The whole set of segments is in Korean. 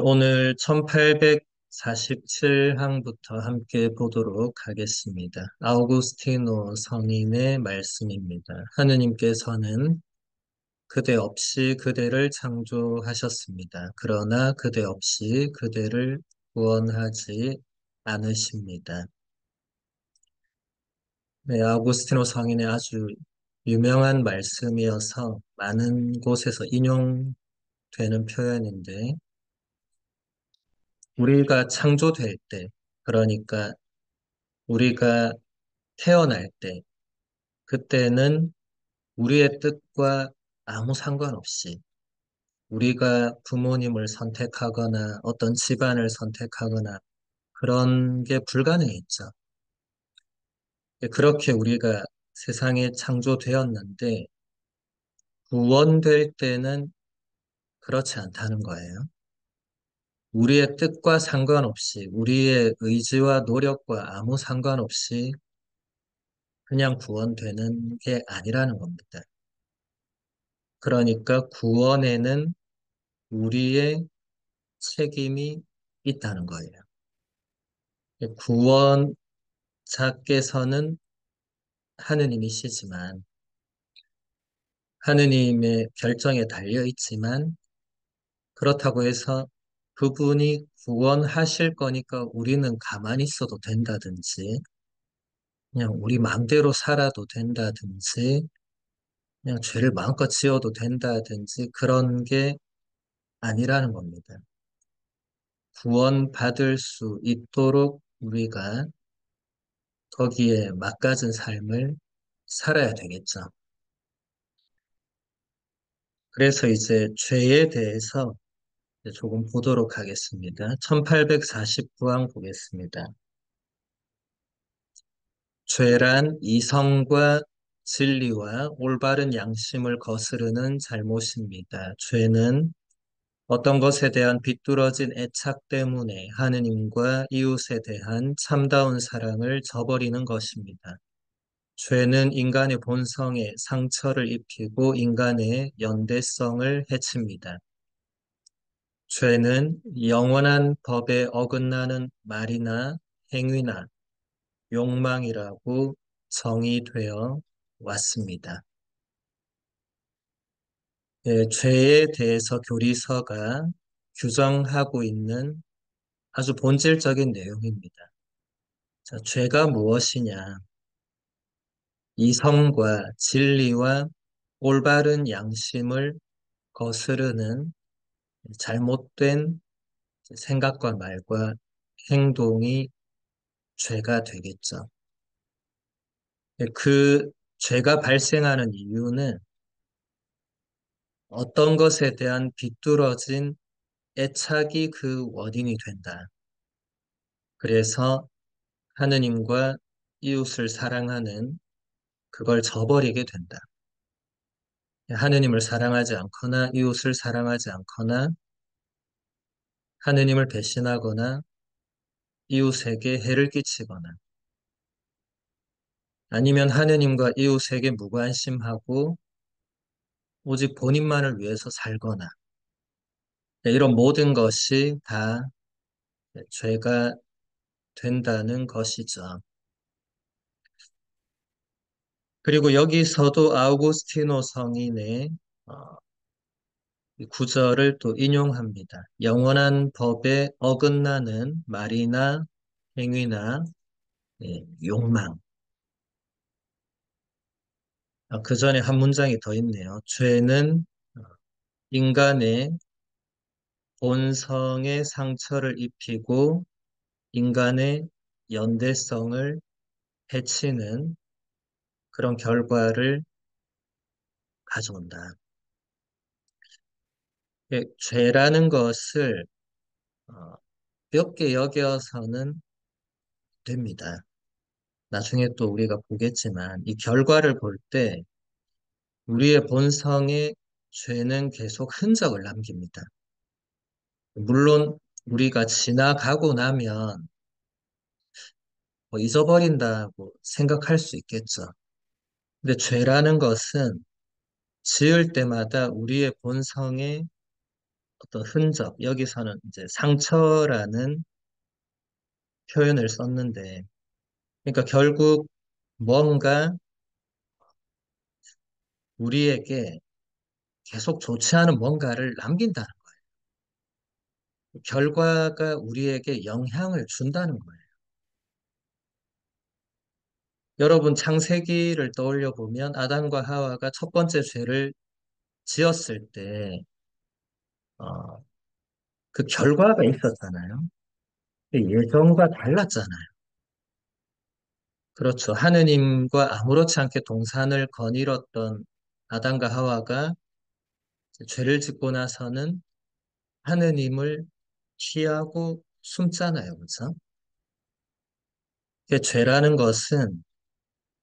오늘 1847항부터 함께 보도록 하겠습니다. 아우구스티노 성인의 말씀입니다. 하느님께서는 그대 없이 그대를 창조하셨습니다. 그러나 그대 없이 그대를 구원하지 않으십니다. 네, 아우구스티노 성인의 아주 유명한 말씀이어서 많은 곳에서 인용되는 표현인데, 우리가 창조될 때, 그러니까 우리가 태어날 때, 그때는 우리의 뜻과 아무 상관없이 우리가 부모님을 선택하거나 어떤 집안을 선택하거나 그런 게 불가능했죠. 그렇게 우리가 세상에 창조되었는데 구원될 때는 그렇지 않다는 거예요. 우리의 뜻과 상관없이 우리의 의지와 노력과 아무 상관없이 그냥 구원되는 게 아니라는 겁니다. 그러니까 구원에는 우리의 책임이 있다는 거예요. 구원자께서는 하느님이시지만, 하느님의 결정에 달려 있지만, 그렇다고 해서 그분이 구원하실 거니까 우리는 가만히 있어도 된다든지, 그냥 우리 마음대로 살아도 된다든지, 그냥 죄를 마음껏 지어도 된다든지, 그런 게 아니라는 겁니다. 구원받을 수 있도록 우리가 거기에 맞가진 삶을 살아야 되겠죠. 그래서 이제 죄에 대해서 이제 조금 보도록 하겠습니다. 1849항 보겠습니다. 죄란 이성과 진리와 올바른 양심을 거스르는 잘못입니다. 죄는 어떤 것에 대한 비뚤어진 애착 때문에 하느님과 이웃에 대한 참다운 사랑을 저버리는 것입니다. 죄는 인간의 본성에 상처를 입히고 인간의 연대성을 해칩니다. 죄는 영원한 법에 어긋나는 말이나 행위나 욕망이라고 정의되어 왔습니다. 죄에 대해서 교리서가 규정하고 있는 아주 본질적인 내용입니다. 자, 죄가 무엇이냐? 이성과 진리와 올바른 양심을 거스르는 잘못된 생각과 말과 행동이 죄가 되겠죠. 그 죄가 발생하는 이유는 어떤 것에 대한 비뚤어진 애착이 그 원인이 된다. 그래서 하느님과 이웃을 사랑하는 그걸 저버리게 된다. 하느님을 사랑하지 않거나 이웃을 사랑하지 않거나 하느님을 배신하거나 이웃에게 해를 끼치거나 아니면 하느님과 이웃에게 무관심하고 오직 본인만을 위해서 살거나 이런 모든 것이 다 죄가 된다는 것이죠. 그리고 여기서도 아우구스티노 성인의 이 구절을 또 인용합니다. 영원한 법에 어긋나는 말이나 행위나 욕망. 그 전에 한 문장이 더 있네요. 죄는 인간의 본성에 상처를 입히고 인간의 연대성을 해치는 그런 결과를 가져온다. 죄라는 것을 볍게 여겨서는 됩니다. 나중에 또 우리가 보겠지만 이 결과를 볼 때 우리의 본성에 죄는 계속 흔적을 남깁니다. 물론 우리가 지나가고 나면 뭐 잊어버린다고 생각할 수 있겠죠. 근데 죄라는 것은 지을 때마다 우리의 본성에 어떤 흔적, 여기서는 이제 상처라는 표현을 썼는데, 그러니까 결국 뭔가 우리에게 계속 좋지 않은 뭔가를 남긴다는 거예요. 결과가 우리에게 영향을 준다는 거예요. 여러분 창세기를 떠올려 보면 아담과 하와가 첫 번째 죄를 지었을 때, 어, 그 결과가 있었잖아요. 예전과 달랐잖아요. 그렇죠. 하느님과 아무렇지 않게 동산을 거닐었던 아담과 하와가 죄를 짓고 나서는 하느님을 피하고 숨잖아요. 그렇죠? 죄라는 것은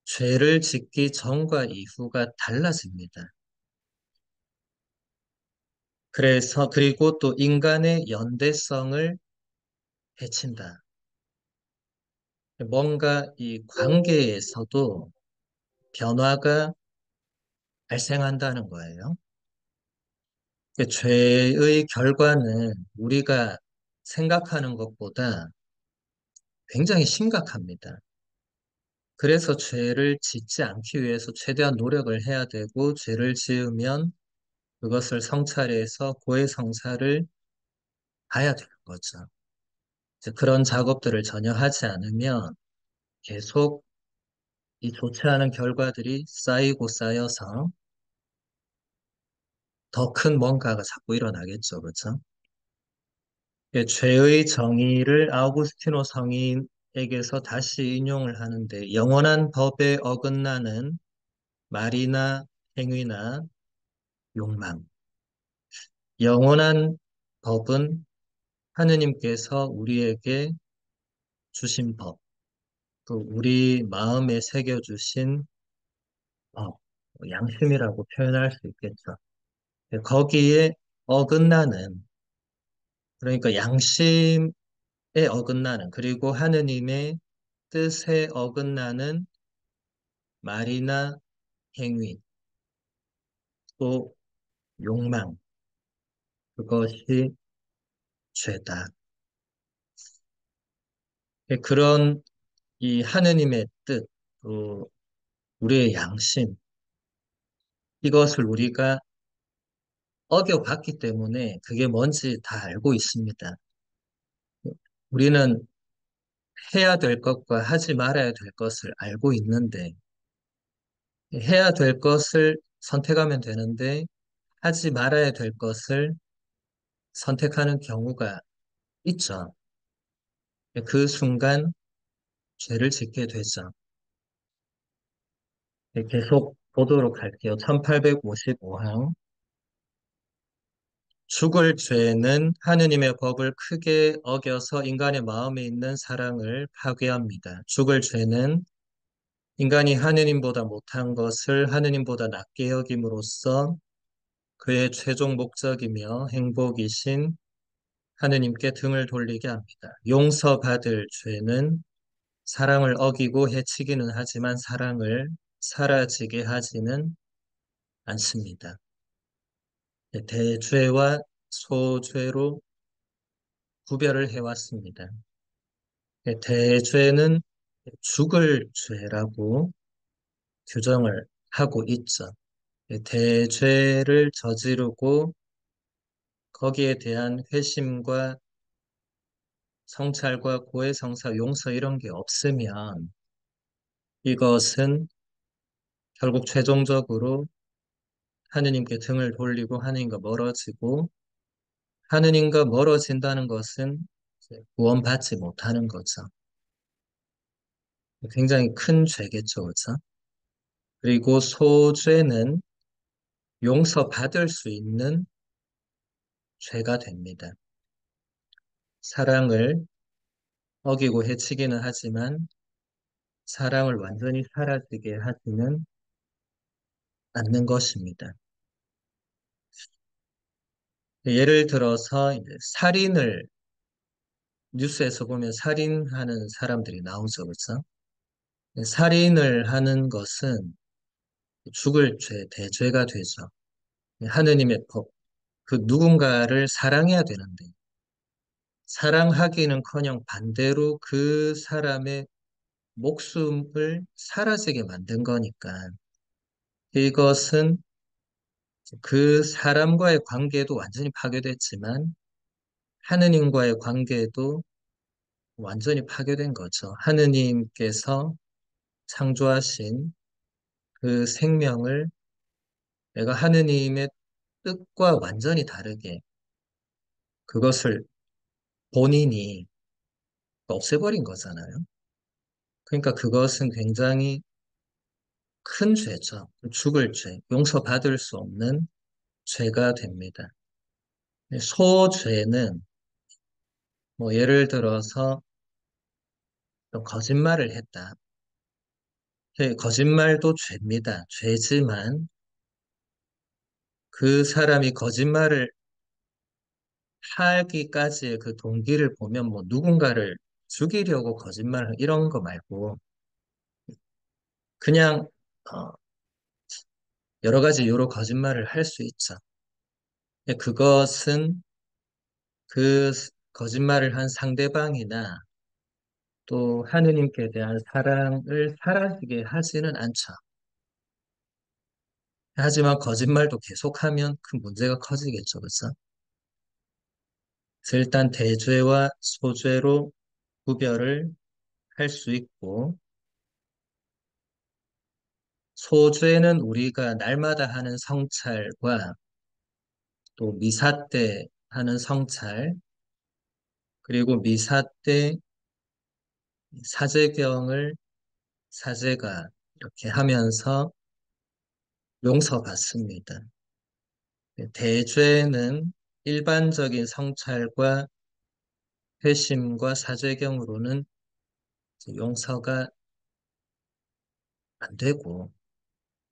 죄를 짓기 전과 이후가 달라집니다. 그래서 그리고 또 인간의 연대성을 해친다. 뭔가 이 관계에서도 변화가 발생한다는 거예요. 죄의 결과는 우리가 생각하는 것보다 굉장히 심각합니다. 그래서 죄를 짓지 않기 위해서 최대한 노력을 해야 되고, 죄를 지으면 그것을 성찰해서 고해성사를 봐야 되는 거죠. 이제 그런 작업들을 전혀 하지 않으면 계속 이 좋지 않은 결과들이 쌓이고 쌓여서 더 큰 뭔가가 자꾸 일어나겠죠. 그렇죠? 죄의 정의를 아우구스티노 성인에게서 다시 인용을 하는데, 영원한 법에 어긋나는 말이나 행위나 욕망. 영원한 법은 하느님께서 우리에게 주신 법, 또 우리 마음에 새겨주신 법, 양심이라고 표현할 수 있겠죠. 거기에 어긋나는, 그러니까 양심에 어긋나는, 그리고 하느님의 뜻에 어긋나는 말이나 행위, 또 욕망, 그것이 죄다. 그런 이 하느님의 뜻, 또 우리의 양심, 이것을 우리가 어겨봤기 때문에 그게 뭔지 다 알고 있습니다. 우리는 해야 될 것과 하지 말아야 될 것을 알고 있는데, 해야 될 것을 선택하면 되는데, 하지 말아야 될 것을 선택하는 경우가 있죠. 그 순간 죄를 짓게 되죠. 계속 보도록 할게요. 1855항. 죽을 죄는 하느님의 법을 크게 어겨서 인간의 마음에 있는 사랑을 파괴합니다. 죽을 죄는 인간이 하느님보다 못한 것을 하느님보다 낮게 여김으로써 그의 최종 목적이며 행복이신 하느님께 등을 돌리게 합니다. 용서받을 죄는 사랑을 어기고 해치기는 하지만 사랑을 사라지게 하지는 않습니다. 대죄와 소죄로 구별을 해왔습니다. 대죄는 죽을 죄라고 규정을 하고 있죠. 대죄를 저지르고 거기에 대한 회심과 성찰과 고해성사, 용서 이런 게 없으면 이것은 결국 최종적으로 하느님께 등을 돌리고 하느님과 멀어지고, 하느님과 멀어진다는 것은 이제 구원받지 못하는 거죠. 굉장히 큰 죄겠죠, 그렇죠? 그리고 소죄는 용서받을 수 있는 죄가 됩니다. 사랑을 어기고 해치기는 하지만 사랑을 완전히 사라지게 하지는 않는 것입니다. 예를 들어서 이제 살인을 뉴스에서 보면 살인하는 사람들이 나오죠, 그렇죠? 살인을 하는 것은 죽을 죄, 대죄가 되죠. 하느님의 법, 그 누군가를 사랑해야 되는데, 사랑하기는커녕 반대로 그 사람의 목숨을 사라지게 만든 거니까 이것은 그 사람과의 관계도 완전히 파괴됐지만 하느님과의 관계도 완전히 파괴된 거죠. 하느님께서 창조하신 그 생명을 내가 하느님의 뜻과 완전히 다르게 그것을 본인이 없애버린 거잖아요. 그러니까 그것은 굉장히 큰 죄죠. 죽을 죄, 용서받을 수 없는 죄가 됩니다. 소죄는 뭐 예를 들어서 또 거짓말을 했다. 거짓말도 죄입니다. 죄지만 그 사람이 거짓말을 하기까지의 그 동기를 보면 뭐 누군가를 죽이려고 거짓말 이런 거 말고 그냥 어, 여러 가지 요로 거짓말을 할 수 있죠. 근데 그것은 그 거짓말을 한 상대방이나 또 하느님께 대한 사랑을 사라지게 하지는 않죠. 하지만 거짓말도 계속하면 큰 문제가 커지겠죠. 그렇죠? 그래서 일단 대죄와 소죄로 구별을 할 수 있고 소죄는 우리가 날마다 하는 성찰과 또 미사 때 하는 성찰 그리고 미사 때 사제경을 사제가 이렇게 하면서 용서받습니다. 대죄는 일반적인 성찰과 회심과 사죄경으로는 이제 용서가 안 되고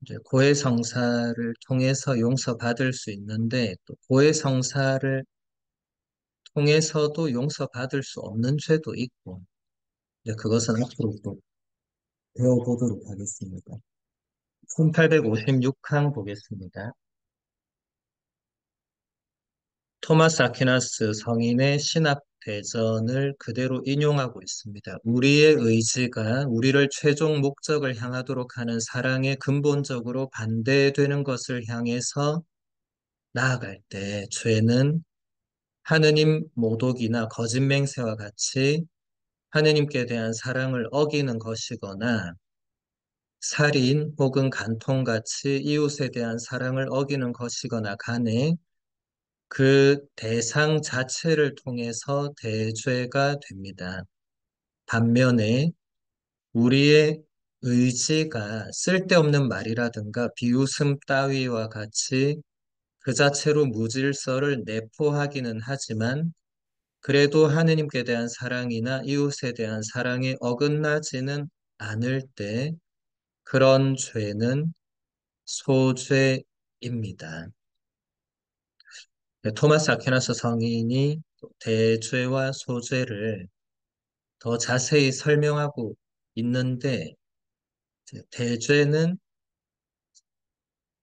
이제 고해성사를 통해서 용서받을 수 있는데 또 고해성사를 통해서도 용서받을 수 없는 죄도 있고 이제 그것은 앞으로 또 배워보도록 하겠습니다. 1856항 보겠습니다. 토마스 아퀴나스 성인의 신학 대전을 그대로 인용하고 있습니다. 우리의 의지가 우리를 최종 목적을 향하도록 하는 사랑에 근본적으로 반대되는 것을 향해서 나아갈 때 죄는 하느님 모독이나 거짓 맹세와 같이 하느님께 대한 사랑을 어기는 것이거나 살인 혹은 간통같이 이웃에 대한 사랑을 어기는 것이거나 간에 그 대상 자체를 통해서 대죄가 됩니다. 반면에 우리의 의지가 쓸데없는 말이라든가 비웃음 따위와 같이 그 자체로 무질서를 내포하기는 하지만 그래도 하느님께 대한 사랑이나 이웃에 대한 사랑에 어긋나지는 않을 때 그런 죄는 소죄입니다. 토마스 아퀴나스 성인이 대죄와 소죄를 더 자세히 설명하고 있는데 대죄는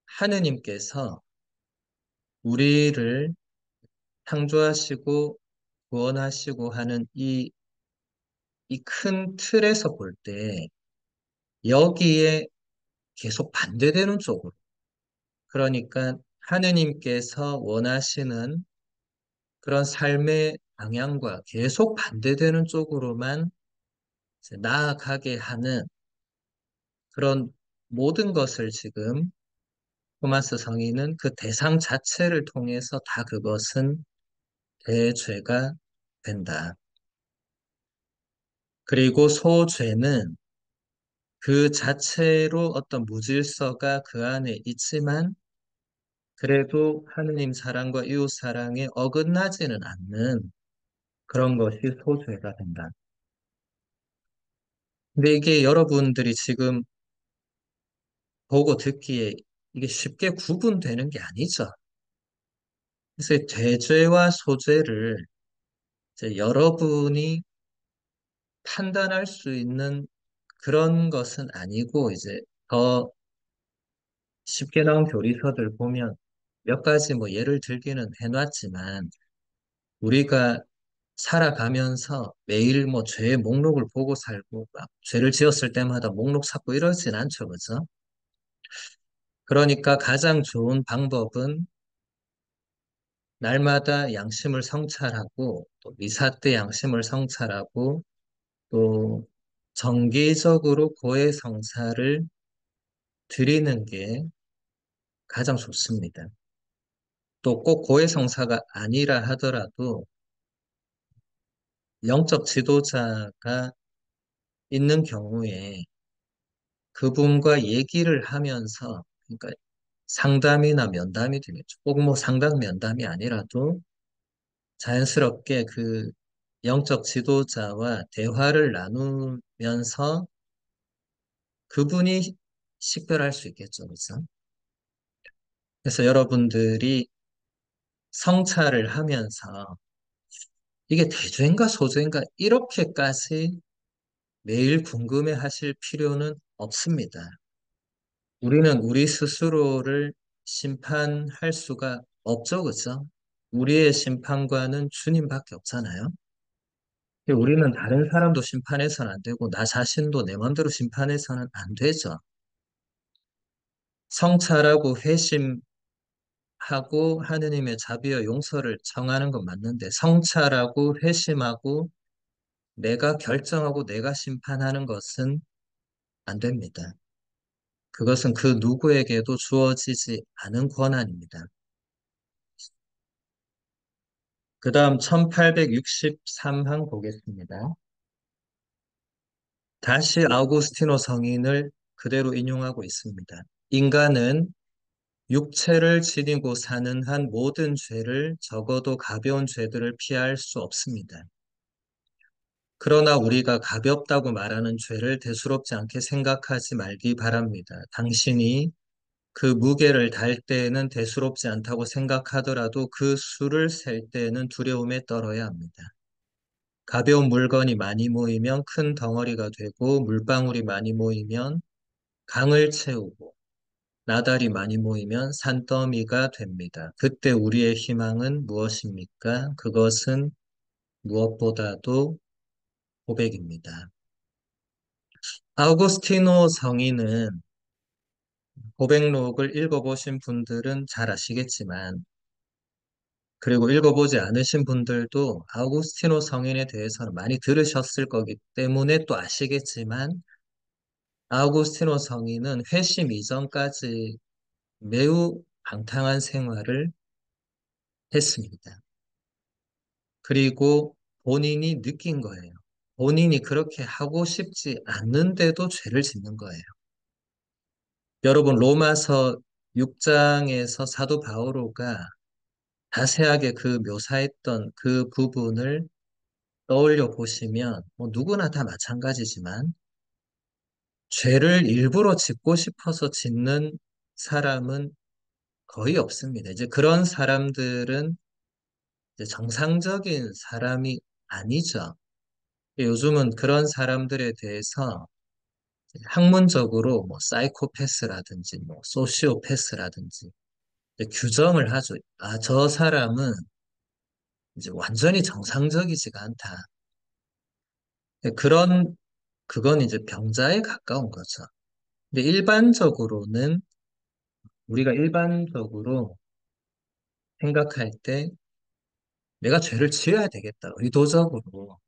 하느님께서 우리를 창조하시고 구원하시고 하는 이 큰 틀에서 볼 때 여기에 계속 반대되는 쪽으로 그러니까 하느님께서 원하시는 그런 삶의 방향과 계속 반대되는 쪽으로만 이제 나아가게 하는 그런 모든 것을 지금 토마스 성인은 그 대상 자체를 통해서 다 그것은 대죄가 된다. 그리고 소죄는 그 자체로 어떤 무질서가 그 안에 있지만 그래도 하느님 사랑과 이웃 사랑에 어긋나지는 않는 그런 것이 소죄가 된다. 근데 이게 여러분들이 지금 보고 듣기에 이게 쉽게 구분되는 게 아니죠. 그래서 대죄와 소죄를 이제 여러분이 판단할 수 있는 그런 것은 아니고 이제 더 쉽게 나온 교리서들 보면 몇 가지 뭐 예를 들기는 해놨지만 우리가 살아가면서 매일 뭐 죄의 목록을 보고 살고 막 죄를 지었을 때마다 목록 찾고 이러진 않죠, 그죠? 그러니까 가장 좋은 방법은 날마다 양심을 성찰하고 또 미사 때 양심을 성찰하고 또 정기적으로 고해성사를 드리는 게 가장 좋습니다. 또 꼭 고해성사가 아니라 하더라도 영적 지도자가 있는 경우에 그분과 얘기를 하면서 그러니까 상담이나 면담이 되겠죠. 꼭 뭐 상담 면담이 아니라도 자연스럽게 그 영적 지도자와 대화를 나누면서 그분이 식별할 수 있겠죠. 그래서 그래서 여러분들이 성찰을 하면서 이게 대죄인가 소죄인가 이렇게까지 매일 궁금해 하실 필요는 없습니다. 우리는 우리 스스로를 심판할 수가 없죠, 그죠? 우리의 심판관은 주님밖에 없잖아요. 우리는 다른 사람도 심판해서는 안 되고, 나 자신도 내 마음대로 심판해서는 안 되죠. 성찰하고 회심하고 하느님의 자비와 용서를 청하는 건 맞는데, 성찰하고 회심하고 내가 결정하고 내가 심판하는 것은 안 됩니다. 그것은 그 누구에게도 주어지지 않은 권한입니다. 그 다음 1863항 보겠습니다. 다시 아우구스티노 성인을 그대로 인용하고 있습니다. 인간은 육체를 지니고 사는 한 모든 죄를 적어도 가벼운 죄들을 피할 수 없습니다. 그러나 우리가 가볍다고 말하는 죄를 대수롭지 않게 생각하지 말기 바랍니다. 당신이 그 무게를 달 때에는 대수롭지 않다고 생각하더라도 그 수를 셀 때에는 두려움에 떨어야 합니다. 가벼운 물건이 많이 모이면 큰 덩어리가 되고 물방울이 많이 모이면 강을 채우고 나달이 많이 모이면 산더미가 됩니다. 그때 우리의 희망은 무엇입니까? 그것은 무엇보다도 고백입니다. 아우구스티노 성인은 고백록을 읽어보신 분들은 잘 아시겠지만 그리고 읽어보지 않으신 분들도 아우구스티노 성인에 대해서는 많이 들으셨을 거기 때문에 또 아시겠지만 아우구스티노 성인은 회심 이전까지 매우 방탕한 생활을 했습니다. 그리고 본인이 느낀 거예요. 본인이 그렇게 하고 싶지 않는데도 죄를 짓는 거예요. 여러분, 로마서 6장에서 사도 바오로가 자세하게 그 묘사했던 그 부분을 떠올려 보시면 뭐 누구나 다 마찬가지지만 죄를 일부러 짓고 싶어서 짓는 사람은 거의 없습니다. 이제 그런 사람들은 이제 정상적인 사람이 아니죠. 요즘은 그런 사람들에 대해서 학문적으로 뭐 사이코패스라든지 뭐 소시오패스라든지 이제 규정을 하죠. 아, 저 사람은 이제 완전히 정상적이지가 않다. 그런 그건 이제 병자에 가까운 거죠. 근데 일반적으로는 우리가 일반적으로 생각할 때 내가 죄를 지어야 되겠다. 의도적으로.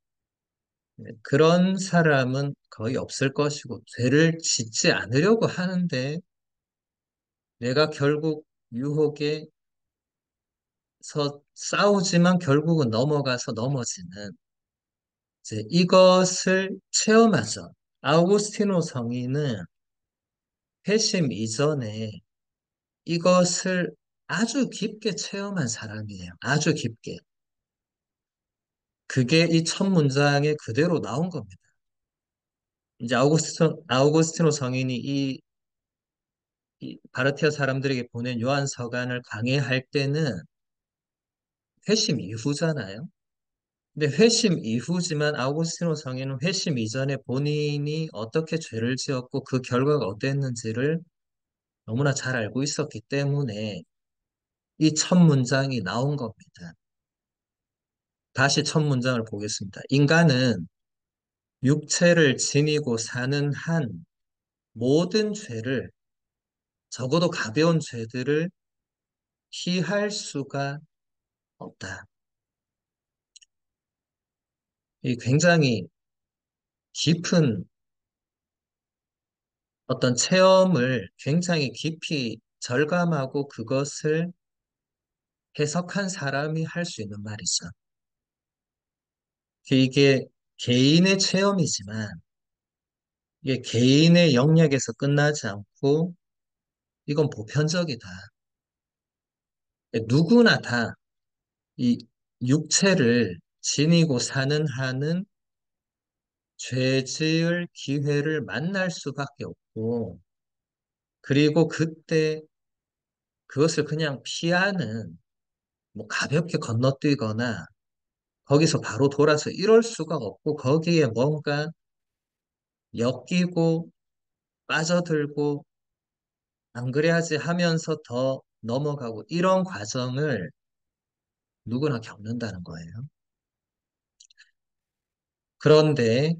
그런 사람은 거의 없을 것이고 죄를 짓지 않으려고 하는데 내가 결국 유혹에 싸우지만 결국은 넘어가서 넘어지는 이제 이것을 체험하죠. 아우구스티노 성인은 회심 이전에 이것을 아주 깊게 체험한 사람이에요. 아주 깊게. 그게 이 첫 문장에 그대로 나온 겁니다. 이제 아우구스티노 성인이 이 바르티아 사람들에게 보낸 요한 서간을 강해할 때는 회심 이후잖아요. 근데 회심 이후지만 아우구스티노 성인은 회심 이전에 본인이 어떻게 죄를 지었고 그 결과가 어땠는지를 너무나 잘 알고 있었기 때문에 이 첫 문장이 나온 겁니다. 다시 첫 문장을 보겠습니다. 인간은 육체를 지니고 사는 한 모든 죄를, 적어도 가벼운 죄들을 피할 수가 없다. 이 굉장히 깊은 어떤 체험을 굉장히 깊이 절감하고 그것을 해석한 사람이 할 수 있는 말이죠. 이게 개인의 체험이지만 이게 개인의 영역에서 끝나지 않고 이건 보편적이다. 누구나 다 이 육체를 지니고 사는 한은 죄 지을 기회를 만날 수밖에 없고, 그리고 그때 그것을 그냥 피하는, 뭐 가볍게 건너뛰거나 거기서 바로 돌아서 이럴 수가 없고, 거기에 뭔가 엮이고 빠져들고 안 그래야지 하면서 더 넘어가고 이런 과정을 누구나 겪는다는 거예요. 그런데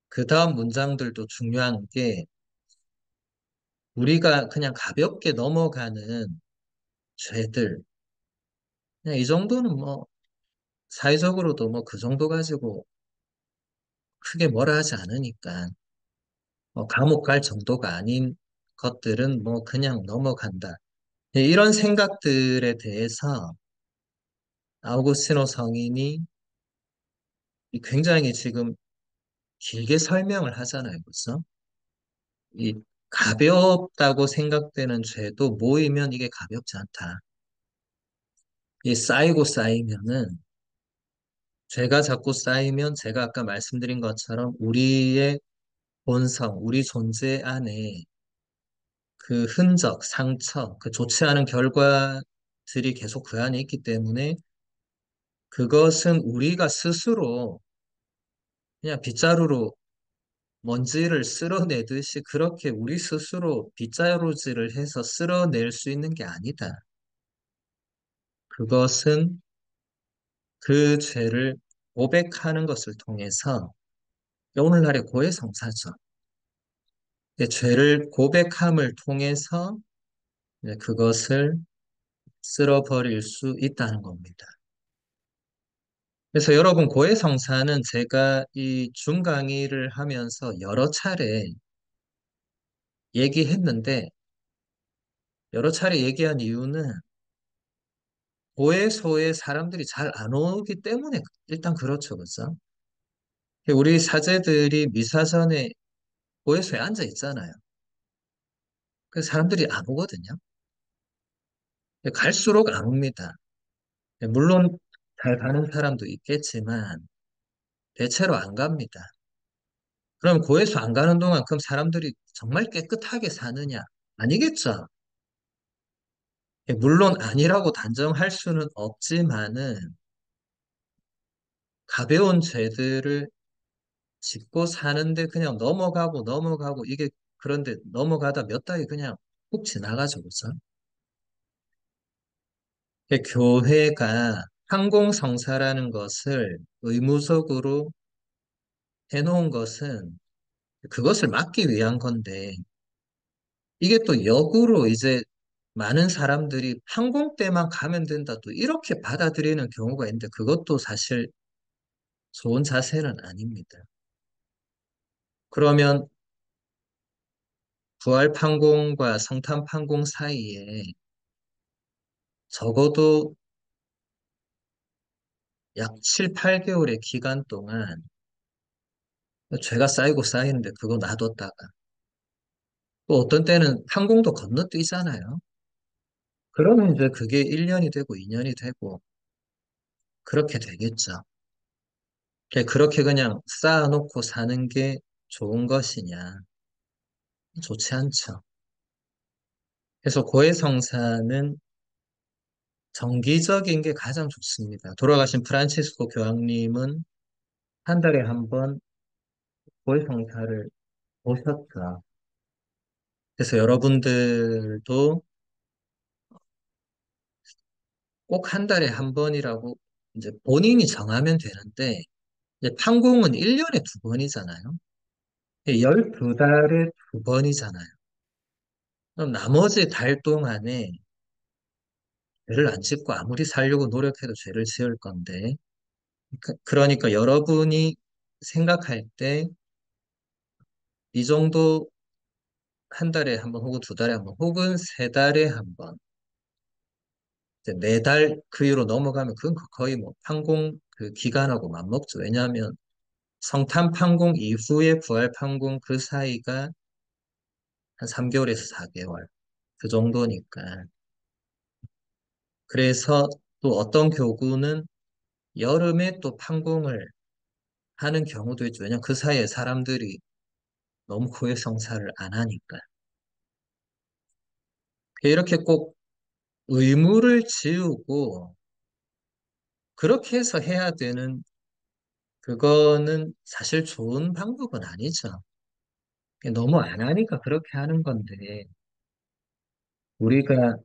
그 다음 문장들도 중요한 게 우리가 그냥 가볍게 넘어가는 죄들, 그냥 이 정도는 뭐 사회적으로도 뭐 그 정도 가지고 크게 뭐라 하지 않으니까 뭐 감옥 갈 정도가 아닌 것들은 뭐 그냥 넘어간다. 이런 생각들에 대해서 아우구스티노 성인이 굉장히 지금 길게 설명을 하잖아요. 그래서 이 가볍다고 생각되는 죄도 모이면 이게 가볍지 않다. 이 쌓이고 쌓이면은 죄가 자꾸 쌓이면 제가 아까 말씀드린 것처럼 우리의 본성, 우리 존재 안에 그 흔적, 상처, 그 좋지 않은 결과들이 계속 그 안에 있기 때문에 그것은 우리가 스스로 그냥 빗자루로 먼지를 쓸어내듯이 그렇게 우리 스스로 빗자루질을 해서 쓸어낼 수 있는 게 아니다. 그것은 그 죄를 고백하는 것을 통해서 오늘날의 고해성사죠. 죄를 고백함을 통해서 그것을 쓸어버릴 수 있다는 겁니다. 그래서 여러분 고해성사는 제가 이 중강의를 하면서 여러 차례 얘기했는데 여러 차례 얘기한 이유는 고해소에 사람들이 잘 안 오기 때문에 일단 그렇죠. 그죠? 우리 사제들이 미사전에 고해소에 앉아 있잖아요. 그래서 사람들이 안 오거든요. 갈수록 안 옵니다. 물론 잘 가는 사람도 있겠지만 대체로 안 갑니다. 그럼 고해소 안 가는 동안 그럼 사람들이 정말 깨끗하게 사느냐? 아니겠죠. 물론 아니라고 단정할 수는 없지만은 가벼운 죄들을 짓고 사는데 그냥 넘어가고 넘어가고 이게 그런데 넘어가다 몇 달이 그냥 훅 지나가죠. 그죠? 교회가 항공성사라는 것을 의무적으로 해놓은 것은 그것을 막기 위한 건데 이게 또 역으로 이제 많은 사람들이 항공 때만 가면 된다 또 이렇게 받아들이는 경우가 있는데 그것도 사실 좋은 자세는 아닙니다. 그러면 부활판공과 성탄판공 사이에 적어도 약 7, 8개월의 기간 동안 죄가 쌓이고 쌓이는데 그거 놔뒀다가 또 어떤 때는 판공도 건너뛰잖아요. 그러면 이제 그게 1년이 되고 2년이 되고 그렇게 되겠죠. 그렇게 그냥 쌓아놓고 사는 게 좋은 것이냐? 좋지 않죠. 그래서 고해성사는 정기적인 게 가장 좋습니다. 돌아가신 프란치스코 교황님은 한 달에 한 번 고해성사를 보셨죠. 그래서 여러분들도 꼭 한 달에 한 번이라고 이제 본인이 정하면 되는데, 이제 판공은 1년에 두 번이잖아요. 12달에 두 번이잖아요. 그럼 나머지 달 동안에 죄를 안 짓고 아무리 살려고 노력해도 죄를 지을 건데, 그러니까 여러분이 생각할 때 이 정도 한 달에 한 번 혹은 두 달에 한 번 혹은 세 달에 한 번, 이제 네 달 그 이후로 넘어가면 그건 거의 뭐 판공 그 기간하고 맞먹죠. 왜냐하면 성탄 판공 이후에 부활 판공 그 사이가 한 3개월에서 4개월 그 정도니까. 그래서 또 어떤 교구는 여름에 또 판공을 하는 경우도 있죠. 왜냐하면 그 사이에 사람들이 너무 고해성사를 안 하니까. 이렇게 꼭 의무를 지우고 그렇게 해서 해야 되는 그거는 사실 좋은 방법은 아니죠. 너무 안 하니까 그렇게 하는 건데 우리가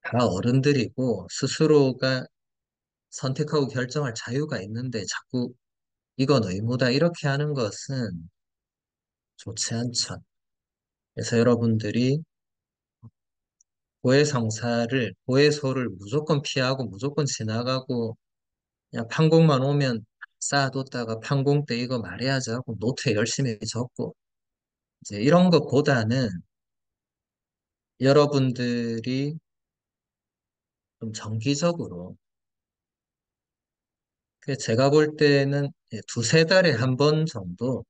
다 어른들이고 스스로가 선택하고 결정할 자유가 있는데 자꾸 이건 의무다 이렇게 하는 것은 좋지 않죠. 그래서 여러분들이 고해성사를 무조건 피하고 무조건 지나가고 그냥 판공만 오면 쌓아뒀다가 판공 때 이거 말해야지 하고 노트에 열심히 적고 이제 이런 것보다는 여러분들이 좀 정기적으로 제가 볼 때는 두세 달에 한 번 정도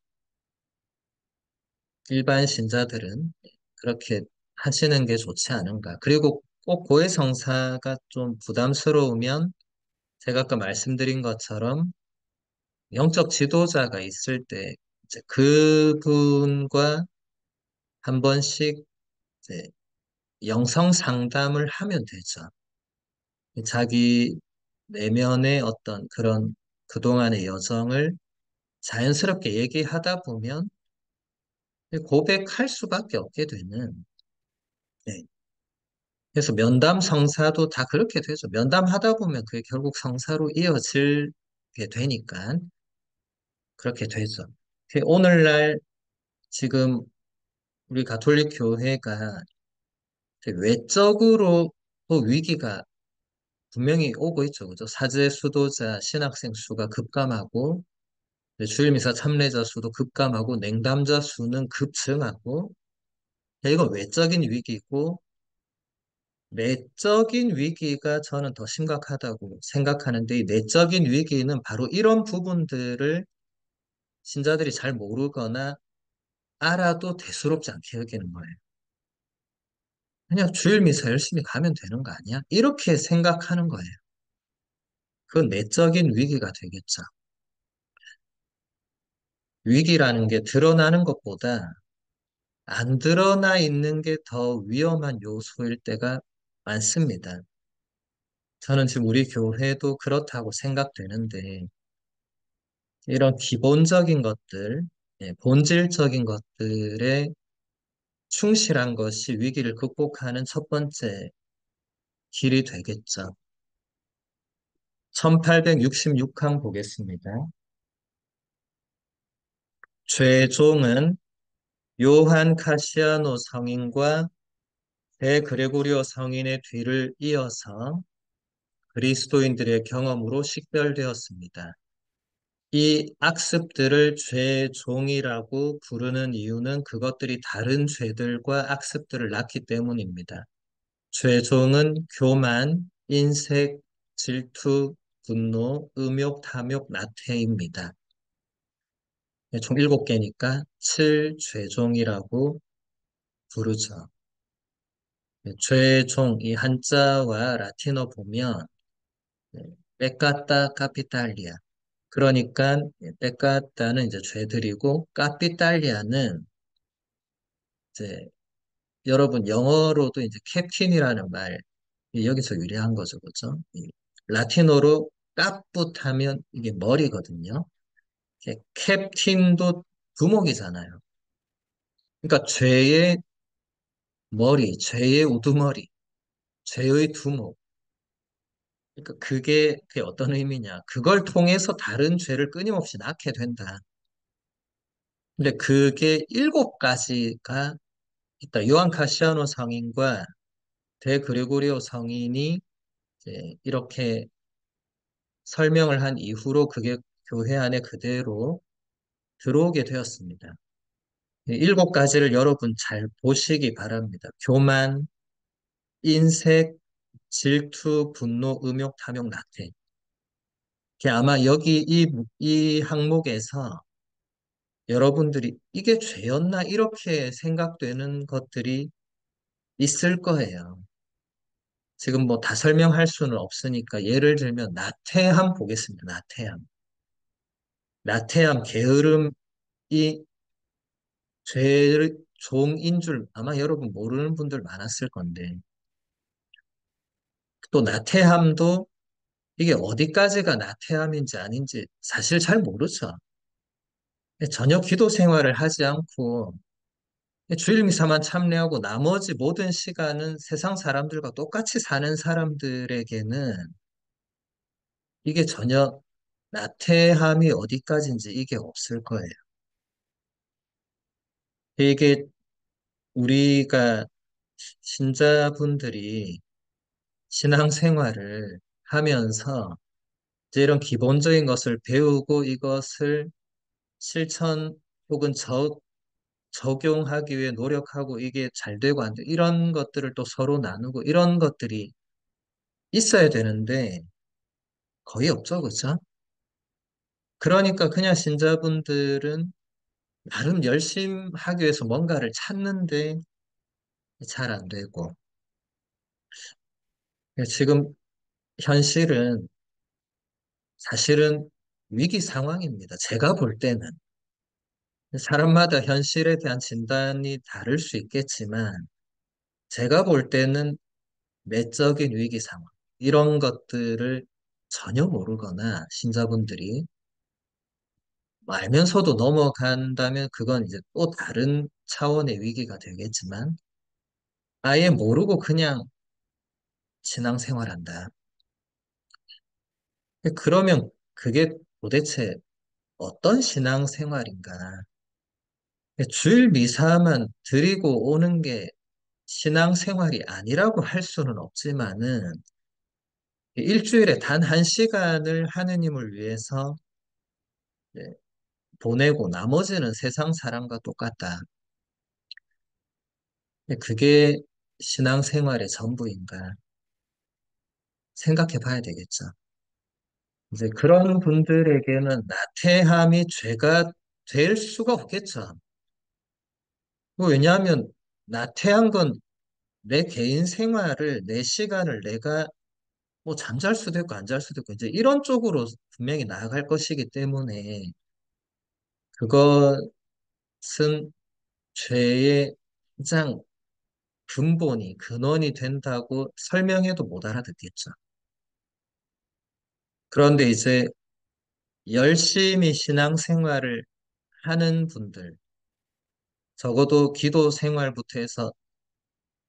일반 신자들은 그렇게 하시는 게 좋지 않은가. 그리고 꼭 고해성사가 좀 부담스러우면 제가 아까 말씀드린 것처럼 영적 지도자가 있을 때 이제 그분과 한 번씩 이제 영성 상담을 하면 되죠. 자기 내면의 어떤 그런 그동안의 여정을 자연스럽게 얘기하다 보면 고백할 수밖에 없게 되는, 네. 그래서 면담 성사도 다 그렇게 되죠. 면담하다 보면 그게 결국 성사로 이어지게 되니까 그렇게 되죠. 오늘날 지금 우리 가톨릭 교회가 외적으로 또 위기가 분명히 오고 있죠. 그죠? 사제 수도자 신학생 수가 급감하고 주일미사 참례자 수도 급감하고 냉담자 수는 급증하고 이건 외적인 위기고 내적인 위기가 저는 더 심각하다고 생각하는데 이 내적인 위기는 바로 이런 부분들을 신자들이 잘 모르거나 알아도 대수롭지 않게 여기는 거예요. 그냥 주일 미사 열심히 가면 되는 거 아니야? 이렇게 생각하는 거예요. 그건 내적인 위기가 되겠죠. 위기라는 게 드러나는 것보다 안 드러나 있는 게 더 위험한 요소일 때가 많습니다. 저는 지금 우리 교회도 그렇다고 생각되는데, 이런 기본적인 것들, 본질적인 것들에 충실한 것이 위기를 극복하는 첫 번째 길이 되겠죠. 1866항 보겠습니다. 죄종은 요한 카시아노 성인과 대 그레고리오 성인의 뒤를 이어서 그리스도인들의 경험으로 식별되었습니다. 이 악습들을 죄종이라고 부르는 이유는 그것들이 다른 죄들과 악습들을 낳기 때문입니다. 죄종은 교만, 인색, 질투, 분노, 음욕, 탐욕, 나태입니다. 총 7개니까 7죄종이라고 부르죠. 죄종, 이 한자와 라틴어 보면 빼까따 카피탈리아. 그러니까 빼까따는 이제 죄들이고 카피탈리아는 이제 여러분 영어로도 이제 캡틴이라는 말 여기서 유래한 거죠, 그죠? 라틴어로 까풋하면 이게 머리거든요. 캡틴도 두목이잖아요. 그러니까 죄의 머리, 죄의 우두머리, 죄의 두목. 그러니까 그게 어떤 의미냐? 그걸 통해서 다른 죄를 끊임없이 낳게 된다. 근데 그게 일곱 가지가 있다. 요한 카시아노 성인과 데그레고리오 성인이 이제 이렇게 설명을 한 이후로 그게 교회 안에 그대로 들어오게 되었습니다. 이 일곱 가지를 여러분 잘 보시기 바랍니다. 교만, 인색, 질투, 분노, 음욕, 탐욕, 낙태. 이게 아마 여기 이 항목에서 여러분들이 이게 죄였나 이렇게 생각되는 것들이 있을 거예요. 지금 뭐 다 설명할 수는 없으니까 예를 들면 나태함 보겠습니다. 나태함. 나태함, 게으름이 죄의 종인 줄 아마 여러분 모르는 분들 많았을 건데 또 나태함도 이게 어디까지가 나태함인지 아닌지 사실 잘 모르죠. 전혀 기도 생활을 하지 않고 주일 미사만 참여하고 나머지 모든 시간은 세상 사람들과 똑같이 사는 사람들에게는 이게 전혀 나태함이 어디까지인지 이게 없을 거예요. 이게 우리가 신자분들이 신앙생활을 하면서 이제 이런 기본적인 것을 배우고 이것을 실천 혹은 적용하기 위해 노력하고 이게 잘 되고 안 돼. 이런 것들을 또 서로 나누고 이런 것들이 있어야 되는데 거의 없죠, 그렇죠? 그러니까 그냥 신자분들은 나름 열심히 하기 위해서 뭔가를 찾는데 잘 안 되고 지금 현실은 사실은 위기 상황입니다. 제가 볼 때는 사람마다 현실에 대한 진단이 다를 수 있겠지만 제가 볼 때는 내적인 위기 상황 이런 것들을 전혀 모르거나 신자분들이 뭐 알면서도 넘어간다면 그건 이제 또 다른 차원의 위기가 되겠지만 아예 모르고 그냥 신앙생활한다. 그러면 그게 도대체 어떤 신앙생활인가? 주일 미사만 드리고 오는 게 신앙생활이 아니라고 할 수는 없지만은 일주일에 단 한 시간을 하느님을 위해서 네, 보내고 나머지는 세상 사람과 똑같다. 그게 신앙생활의 전부인가 생각해 봐야 되겠죠. 이제 그런 분들에게는 나태함이 죄가 될 수가 없겠죠. 왜냐하면 나태한 건 내 개인 생활을, 내 시간을 내가 뭐 잠잘 수도 있고 안 잘 수도 있고 이제 이런 쪽으로 분명히 나아갈 것이기 때문에 그것은 죄의 가장 근본이 근원이 된다고 설명해도 못 알아듣겠죠. 그런데 이제 열심히 신앙생활을 하는 분들, 적어도 기도 생활부터 해서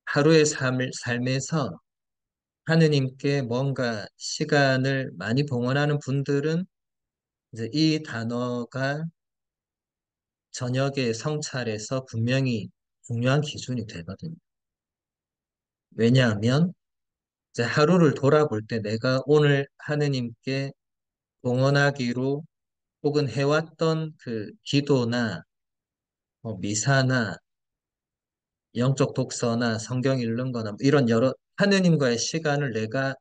하루의 삶에서 하느님께 뭔가 시간을 많이 봉헌하는 분들은 이제 이 단어가 저녁의 성찰에서 분명히 중요한 기준이 되거든요. 왜냐하면 이제 하루를 돌아볼 때 내가 오늘 하느님께 봉헌하기로 혹은 해왔던 그 기도나 미사나 영적 독서나 성경 읽는 거나 뭐 이런 여러 하느님과의 시간을 내가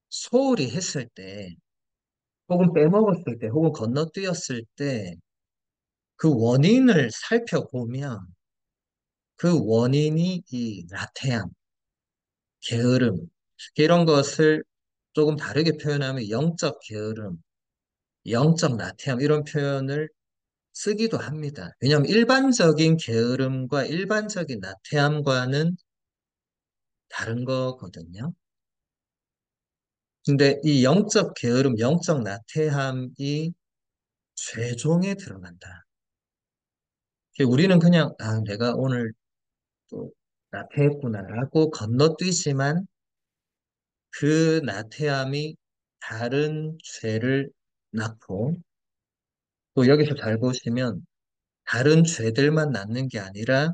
소홀히 했을 때 혹은 빼먹었을 때 혹은 건너뛰었을 때 그 원인을 살펴보면 그 원인이 이 나태함, 게으름 이런 것을 조금 다르게 표현하면 영적 게으름, 영적 나태함 이런 표현을 쓰기도 합니다. 왜냐하면 일반적인 게으름과 일반적인 나태함과는 다른 거거든요. 근데 이 영적 게으름, 영적 나태함이 죄종에 들어간다. 우리는 그냥 내가 오늘 또 나태했구나라고 건너뛰지만 그 나태함이 다른 죄를 낳고, 또 여기서 잘 보시면 다른 죄들만 낳는 게 아니라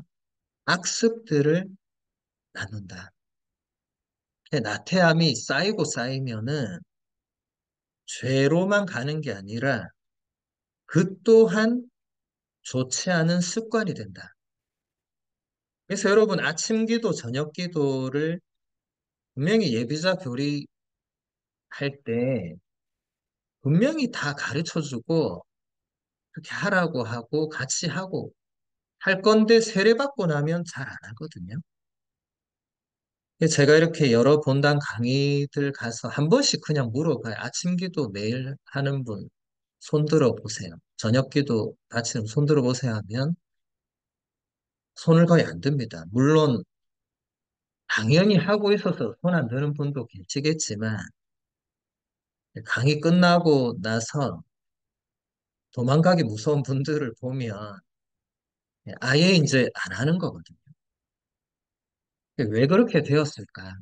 악습들을 낳는다. 나태함이 쌓이고 쌓이면은 죄로만 가는 게 아니라 그 또한 좋지 않은 습관이 된다. 그래서 여러분 아침 기도, 저녁 기도를 분명히 예비자 교리할 때 분명히 다 가르쳐 주고 그렇게 하라고 하고 같이 하고 할 건데 세례받고 나면 잘 안 하거든요. 제가 이렇게 여러 본당 강의들 가서 한 번씩 그냥 물어봐요. 아침 기도 매일 하는 분 손 들어 보세요. 저녁 기도 같이 손 들어 보세요 하면 손을 거의 안 듭니다. 물론 당연히 하고 있어서 손 안 드는 분도 계시겠지만 강의 끝나고 나서 도망가기 무서운 분들을 보면 아예 이제 안 하는 거거든요. 왜 그렇게 되었을까?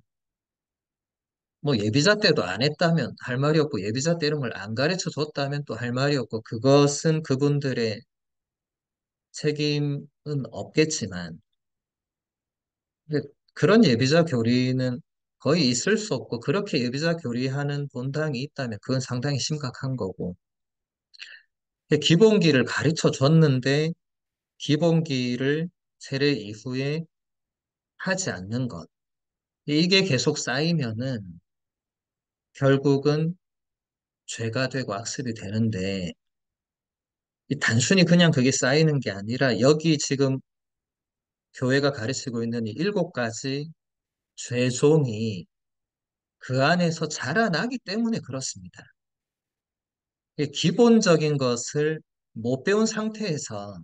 뭐 예비자 때도 안 했다면 할 말이 없고 예비자 때 이런 걸 안 가르쳐 줬다면 또 할 말이 없고 그것은 그분들의 책임은 없겠지만 근데 그런 예비자 교리는 거의 있을 수 없고 그렇게 예비자 교리하는 본당이 있다면 그건 상당히 심각한 거고 기본기를 가르쳐 줬는데 기본기를 세례 이후에 하지 않는 것 이게 계속 쌓이면은 결국은 죄가 되고 악습이 되는데 단순히 그냥 그게 쌓이는 게 아니라 여기 지금 교회가 가르치고 있는 이 7가지 죄종이 그 안에서 자라나기 때문에 그렇습니다. 이 기본적인 것을 못 배운 상태에서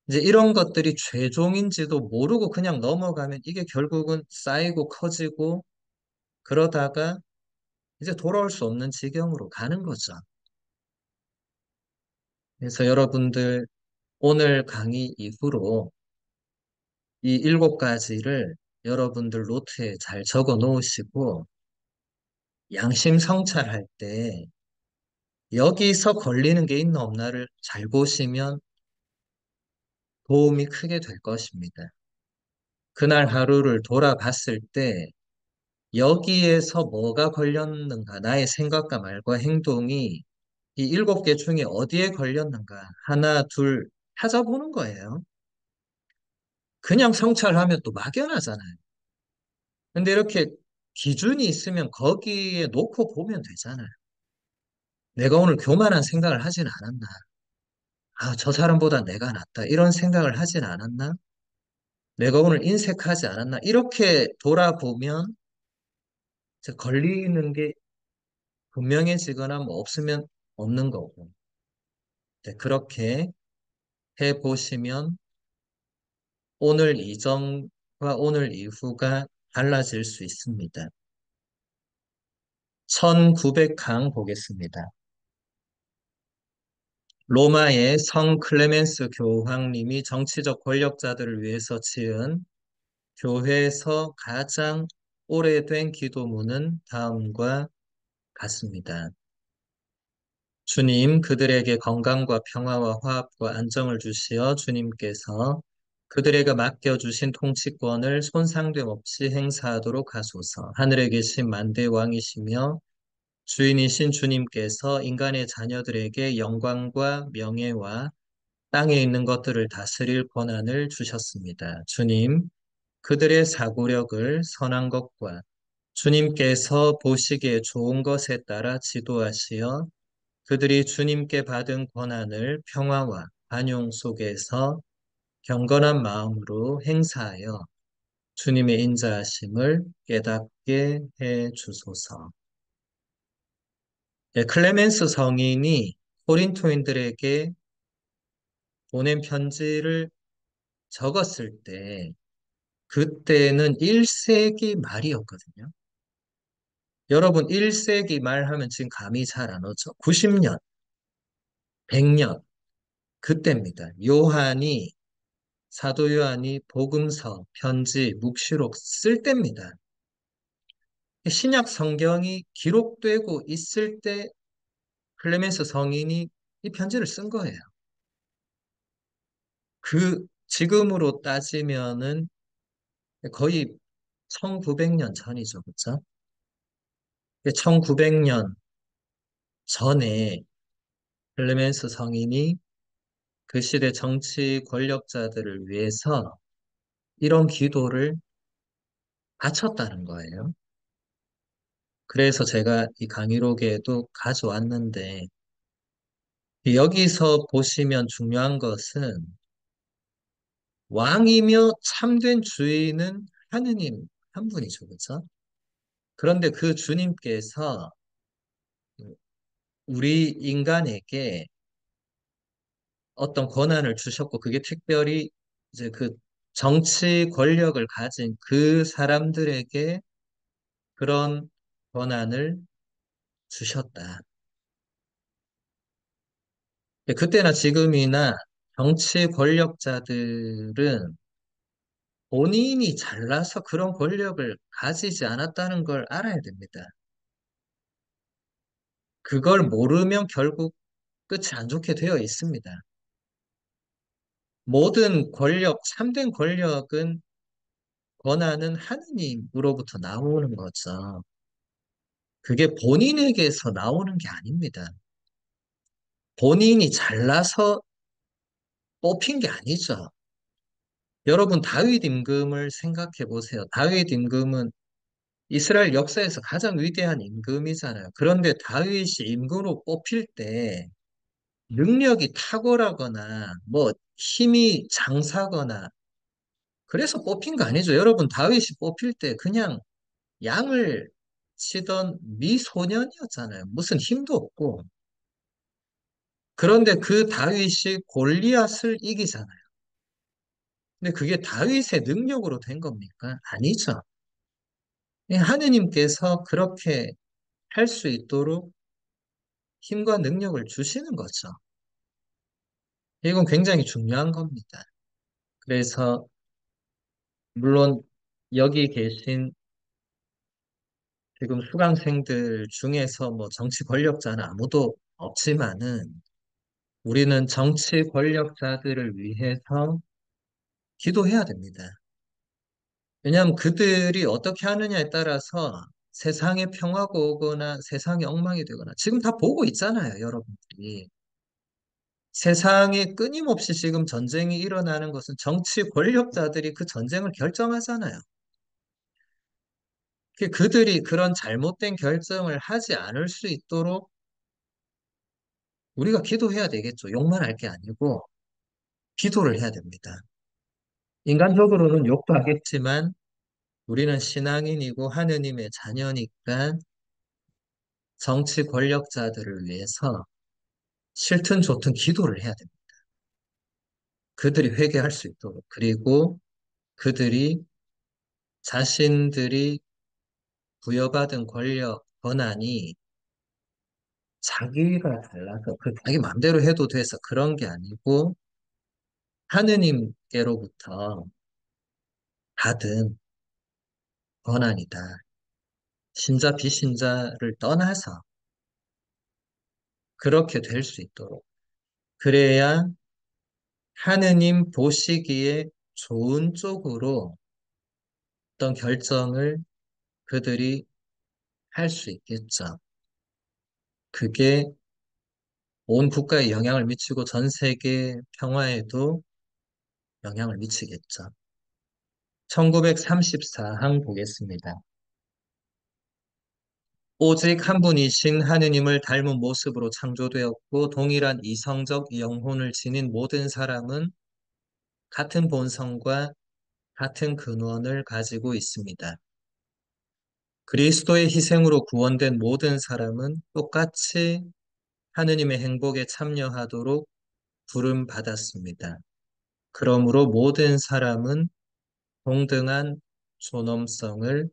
이제 이런 것들이 죄종인지도 모르고 그냥 넘어가면 이게 결국은 쌓이고 커지고 그러다가 이제 돌아올 수 없는 지경으로 가는 거죠. 그래서 여러분들 오늘 강의 이후로 이 7가지를 여러분들 노트에 잘 적어 놓으시고 양심 성찰할 때 여기서 걸리는 게 있나 없나를 잘 보시면 도움이 크게 될 것입니다. 그날 하루를 돌아봤을 때 여기에서 뭐가 걸렸는가, 나의 생각과 말과 행동이 이 7개 중에 어디에 걸렸는가, 하나, 둘 찾아보는 거예요. 그냥 성찰하면 또 막연하잖아요. 근데 이렇게 기준이 있으면 거기에 놓고 보면 되잖아요. 내가 오늘 교만한 생각을 하진 않았나? 아, 저 사람보다 내가 낫다. 이런 생각을 하진 않았나? 내가 오늘 인색하지 않았나? 이렇게 돌아보면 이제 걸리는 게 분명해지거나 뭐 없으면 없는 거고. 네, 그렇게 해 보시면 오늘 이전과 오늘 이후가 달라질 수 있습니다. 1900강 보겠습니다. 로마의 성 클레멘스 교황님이 정치적 권력자들을 위해서 지은 교회에서 가장 오래된 기도문은 다음과 같습니다. 주님, 그들에게 건강과 평화와 화합과 안정을 주시어 주님께서 그들에게 맡겨주신 통치권을 손상됨 없이 행사하도록 하소서. 하늘에 계신 만대 왕이시며 주인이신 주님께서 인간의 자녀들에게 영광과 명예와 땅에 있는 것들을 다스릴 권한을 주셨습니다. 주님, 그들의 사고력을 선한 것과 주님께서 보시기에 좋은 것에 따라 지도하시어 그들이 주님께 받은 권한을 평화와 반용 속에서 경건한 마음으로 행사하여 주님의 인자하심을 깨닫게 해 주소서. 예, 클레멘스 성인이 코린토인들에게 보낸 편지를 적었을 때 그때는 1세기 말이었거든요. 여러분 1세기 말 하면 지금 감이 잘 안 오죠? 90년, 100년 그때입니다. 사도 요한이 복음서, 편지, 묵시록 쓸 때입니다. 신약 성경이 기록되고 있을 때 클레멘스 성인이 이 편지를 쓴 거예요. 지금으로 따지면은 거의 1900년 전이죠. 그렇죠? 1900년 전에 클레멘스 성인이 그 시대 정치 권력자들을 위해서 이런 기도를 바쳤다는 거예요. 그래서 제가 이 강의록에도 가져왔는데, 여기서 보시면 중요한 것은 왕이며 참된 주인은 하느님 한 분이죠. 그렇죠? 그런데 그 주님께서 우리 인간에게 어떤 권한을 주셨고, 그게 특별히 이제 그 정치 권력을 가진 그 사람들에게 그런 권한을 주셨다. 그때나 지금이나 정치 권력자들은 본인이 잘나서 그런 권력을 가지지 않았다는 걸 알아야 됩니다. 그걸 모르면 결국 끝이 안 좋게 되어 있습니다. 모든 권력, 참된 권력은 권한은 하느님으로부터 나오는 거죠. 그게 본인에게서 나오는 게 아닙니다. 본인이 잘나서 뽑힌 게 아니죠. 여러분, 다윗 임금을 생각해 보세요. 다윗 임금은 이스라엘 역사에서 가장 위대한 임금이잖아요. 그런데 다윗이 임금으로 뽑힐 때 능력이 탁월하거나 뭐 힘이 장사거나 그래서 뽑힌 거 아니죠. 여러분, 다윗이 뽑힐 때 그냥 양을 치던 미소년이었잖아요. 무슨 힘도 없고. 그런데 그 다윗이 골리앗을 이기잖아요. 근데 그게 다윗의 능력으로 된 겁니까? 아니죠. 하느님께서 그렇게 할 수 있도록 힘과 능력을 주시는 거죠. 이건 굉장히 중요한 겁니다. 그래서 물론 여기 계신 지금 수강생들 중에서 뭐 정치 권력자는 아무도 없지만은 우리는 정치 권력자들을 위해서 기도해야 됩니다. 왜냐하면 그들이 어떻게 하느냐에 따라서 세상에 평화가 오거나 세상이 엉망이 되거나 지금 다 보고 있잖아요, 여러분들이. 세상에 끊임없이 지금 전쟁이 일어나는 것은 정치 권력자들이 그 전쟁을 결정하잖아요. 그들이 그런 잘못된 결정을 하지 않을 수 있도록 우리가 기도해야 되겠죠. 욕만 할 게 아니고 기도를 해야 됩니다. 인간적으로는 욕도 하겠지만 우리는 신앙인이고 하느님의 자녀니까 정치 권력자들을 위해서 싫든 좋든 기도를 해야 됩니다. 그들이 회개할 수 있도록. 그리고 그들이 자신들이 부여받은 권력, 권한이 자기가 잘나서 그 자기 마음대로 해도 돼서 그런 게 아니고 하느님께로부터 받은 권한이다. 신자 비신자를 떠나서 그렇게 될 수 있도록. 그래야 하느님 보시기에 좋은 쪽으로 어떤 결정을 그들이 할 수 있겠죠. 그게 온 국가에 영향을 미치고 전 세계 평화에도 영향을 미치겠죠. 1934항 보겠습니다. 오직 한 분이신 하느님을 닮은 모습으로 창조되었고 동일한 이성적 영혼을 지닌 모든 사람은 같은 본성과 같은 근원을 가지고 있습니다. 그리스도의 희생으로 구원된 모든 사람은 똑같이 하느님의 행복에 참여하도록 부름받았습니다. 그러므로 모든 사람은 동등한 존엄성을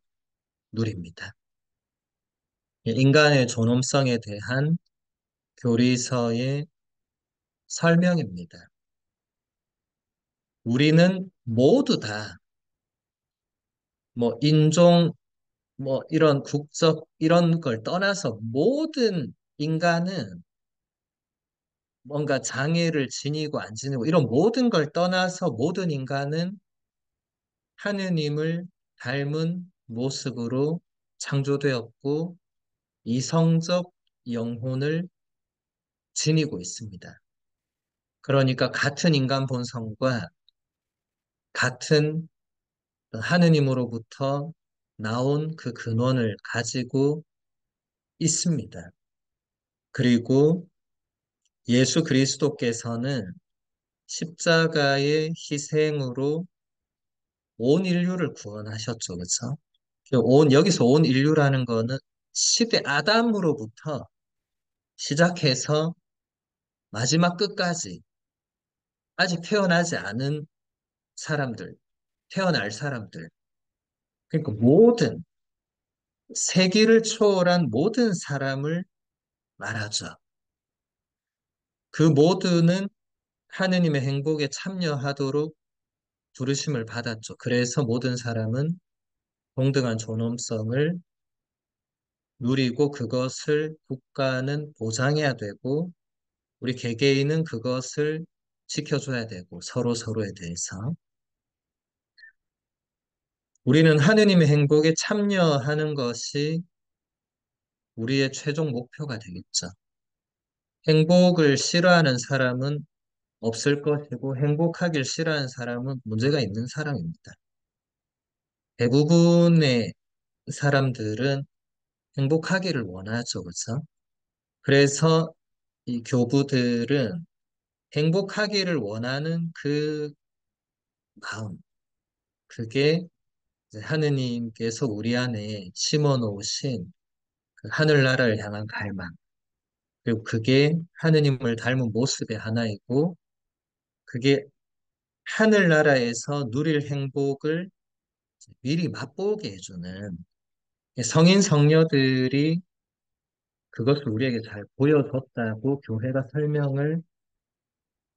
누립니다. 인간의 존엄성에 대한 교리서의 설명입니다. 우리는 모두 다, 뭐, 인종, 뭐 이런 국적 이런 걸 떠나서 모든 인간은 뭔가 장애를 지니고 안 지니고 이런 모든 걸 떠나서 모든 인간은 하느님을 닮은 모습으로 창조되었고 이성적 영혼을 지니고 있습니다. 그러니까 같은 인간 본성과 같은 하느님으로부터 나온 그 근원을 가지고 있습니다. 그리고 예수 그리스도께서는 십자가의 희생으로 온 인류를 구원하셨죠. 그렇죠? 여기서 온 인류라는 거는 시대 아담으로부터 시작해서 마지막 끝까지 아직 태어나지 않은 사람들, 태어날 사람들, 그러니까 모든 세기를 초월한 모든 사람을 말하죠. 그 모두는 하느님의 행복에 참여하도록 부르심을 받았죠. 그래서 모든 사람은 동등한 존엄성을 누리고 그것을 국가는 보장해야 되고 우리 개개인은 그것을 지켜줘야 되고 서로 서로에 대해서 우리는 하느님의 행복에 참여하는 것이 우리의 최종 목표가 되겠죠. 행복을 싫어하는 사람은 없을 것이고 행복하길 싫어하는 사람은 문제가 있는 사람입니다. 대부분의 사람들은 행복하기를 원하죠. 그렇죠? 그래서 이 교부들은 행복하기를 원하는 그 마음, 그게 이제 하느님께서 우리 안에 심어 놓으신 그 하늘나라를 향한 갈망, 그리고 그게 하느님을 닮은 모습의 하나이고, 그게 하늘나라에서 누릴 행복을 미리 맛보게 해주는 성인 성녀들이 그것을 우리에게 잘 보여줬다고 교회가 설명을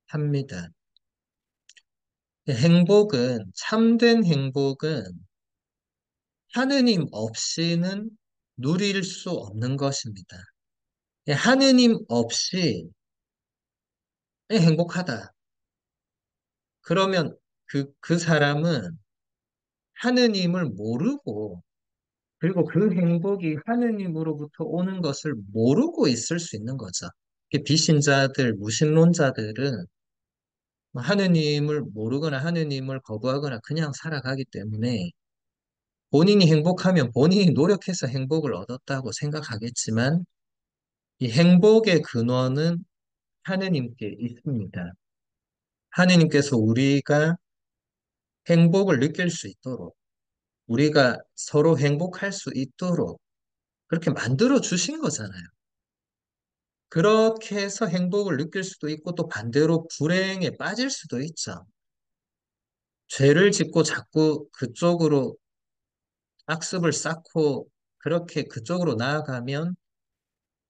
합니다. 행복은, 참된 행복은 하느님 없이는 누릴 수 없는 것입니다. 하느님 없이 행복하다. 그러면 그 사람은 하느님을 모르고, 그리고 그 행복이 하느님으로부터 오는 것을 모르고 있을 수 있는 거죠. 비신자들, 무신론자들은 하느님을 모르거나 하느님을 거부하거나 그냥 살아가기 때문에 본인이 행복하면 본인이 노력해서 행복을 얻었다고 생각하겠지만 이 행복의 근원은 하느님께 있습니다. 하느님께서 우리가 행복을 느낄 수 있도록, 우리가 서로 행복할 수 있도록 그렇게 만들어 주신 거잖아요. 그렇게 해서 행복을 느낄 수도 있고 또 반대로 불행에 빠질 수도 있죠. 죄를 짓고 자꾸 그쪽으로 악습을 쌓고 그렇게 그쪽으로 나아가면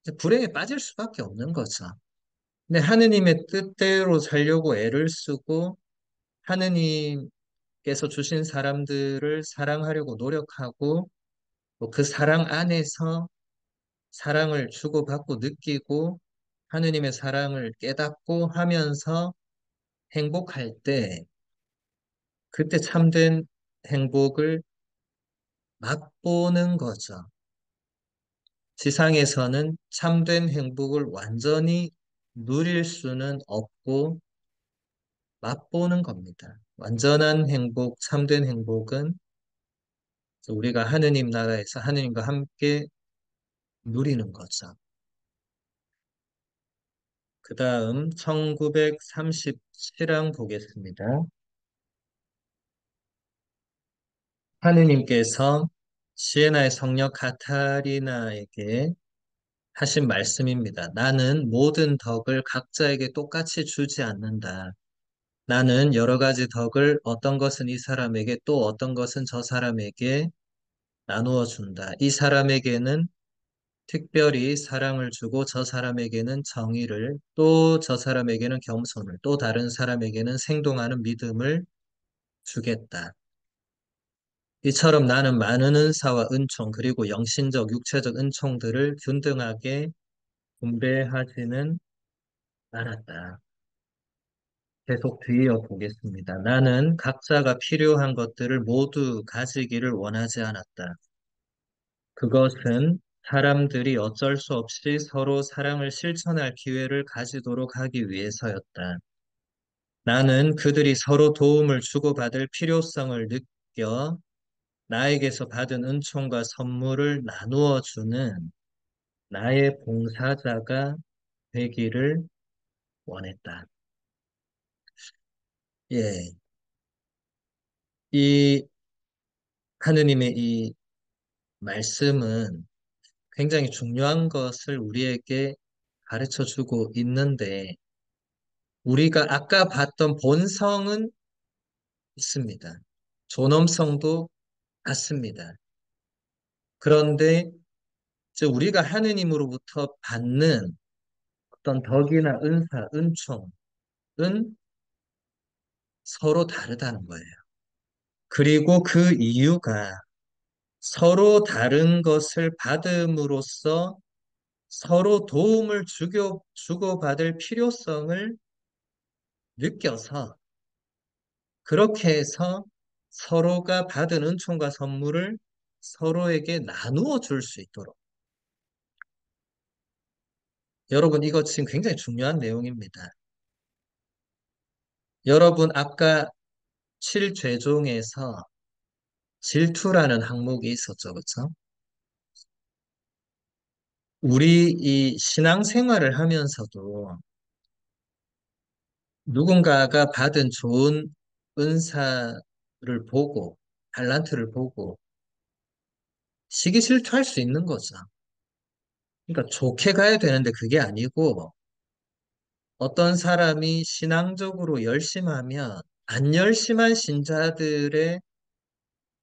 이제 불행에 빠질 수밖에 없는 거죠. 근데 하느님의 뜻대로 살려고 애를 쓰고 하느님께서 주신 사람들을 사랑하려고 노력하고 또그 사랑 안에서 사랑을 주고받고 느끼고 하느님의 사랑을 깨닫고 하면서 행복할 때 그때 참된 행복을 맛보는 거죠. 지상에서는 참된 행복을 완전히 누릴 수는 없고 맛보는 겁니다. 완전한 행복, 참된 행복은 우리가 하느님 나라에서 하느님과 함께 누리는 거죠. 그 다음 1937장 보겠습니다. 하느님께서 시에나의 성녀 카타리나에게 하신 말씀입니다. 나는 모든 덕을 각자에게 똑같이 주지 않는다. 나는 여러 가지 덕을 어떤 것은 이 사람에게 또 어떤 것은 저 사람에게 나누어 준다. 이 사람에게는 특별히 사랑을 주고 저 사람에게는 정의를 또 저 사람에게는 겸손을 또 다른 사람에게는 생동하는 믿음을 주겠다. 이처럼 나는 많은 은사와 은총, 그리고 영신적, 육체적 은총들을 균등하게 분배하지는 않았다. 계속 뒤이어 보겠습니다. 나는 각자가 필요한 것들을 모두 가지기를 원하지 않았다. 그것은 사람들이 어쩔 수 없이 서로 사랑을 실천할 기회를 가지도록 하기 위해서였다. 나는 그들이 서로 도움을 주고받을 필요성을 느껴 나에게서 받은 은총과 선물을 나누어 주는 나의 봉사자가 되기를 원했다. 예, 이 하느님의 이 말씀은 굉장히 중요한 것을 우리에게 가르쳐 주고 있는데, 우리가 아까 봤던 본성은 있습니다. 존엄성도 같습니다. 그런데 이제 우리가 하느님으로부터 받는 어떤 덕이나 은사, 은총은 서로 다르다는 거예요. 그리고 그 이유가 서로 다른 것을 받음으로써 서로 도움을 주고받을 필요성을 느껴서 그렇게 해서 서로가 받은 은총과 선물을 서로에게 나누어 줄 수 있도록. 여러분, 이거 지금 굉장히 중요한 내용입니다. 여러분, 아까 7죄종에서 질투라는 항목이 있었죠, 그렇죠? 우리 이 신앙생활을 하면서도 누군가가 받은 좋은 은사를 보고, 달란트를 보고, 시기 질투할 수 있는 거죠. 그러니까 좋게 가야 되는데 그게 아니고, 어떤 사람이 신앙적으로 열심하면, 안 열심한 신자들의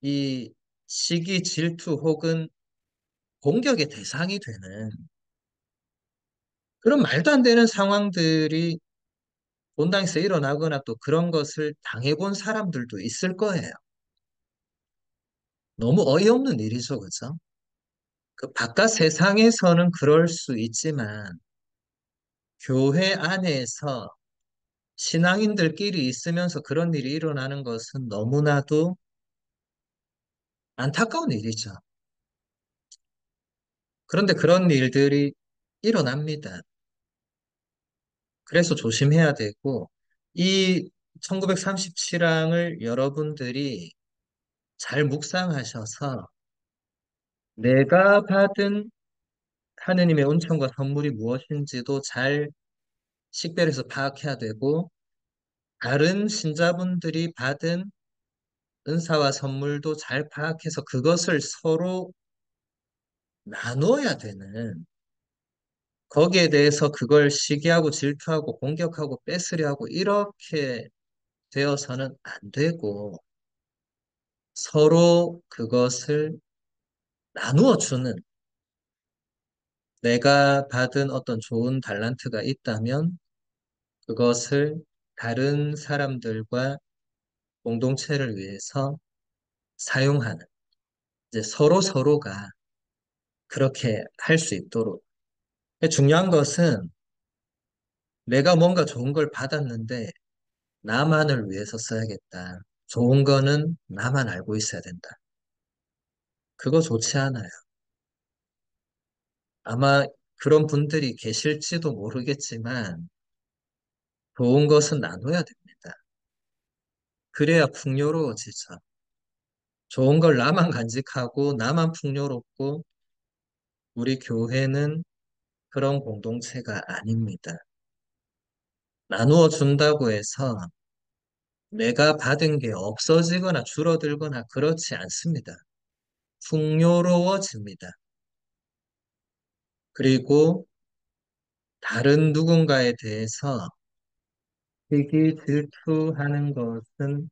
이 시기 질투 혹은 공격의 대상이 되는 그런 말도 안 되는 상황들이 본당에서 일어나거나 또 그런 것을 당해본 사람들도 있을 거예요. 너무 어이없는 일이죠, 그죠? 그 바깥 세상에서는 그럴 수 있지만 교회 안에서 신앙인들끼리 있으면서 그런 일이 일어나는 것은 너무나도 안타까운 일이죠. 그런데 그런 일들이 일어납니다. 그래서 조심해야 되고 이 1937항을 여러분들이 잘 묵상하셔서 내가 받은 하느님의 은총과 선물이 무엇인지도 잘 식별해서 파악해야 되고 다른 신자분들이 받은 은사와 선물도 잘 파악해서 그것을 서로 나누어야 되는 거기에 대해서 그걸 시기하고 질투하고 공격하고 뺏으려고 이렇게 되어서는 안 되고 서로 그것을 나누어 주는 내가 받은 어떤 좋은 달란트가 있다면 그것을 다른 사람들과 공동체를 위해서 사용하는 이제 서로 서로가 그렇게 할 수 있도록 중요한 것은 내가 뭔가 좋은 걸 받았는데 나만을 위해서 써야겠다. 좋은 거는 나만 알고 있어야 된다. 그거 좋지 않아요. 아마 그런 분들이 계실지도 모르겠지만 좋은 것은 나눠야 됩니다. 그래야 풍요로워지죠. 좋은 걸 나만 간직하고 나만 풍요롭고 우리 교회는 그런 공동체가 아닙니다. 나누어 준다고 해서 내가 받은 게 없어지거나 줄어들거나 그렇지 않습니다. 풍요로워집니다. 그리고 다른 누군가에 대해서 시기 질투하는 것은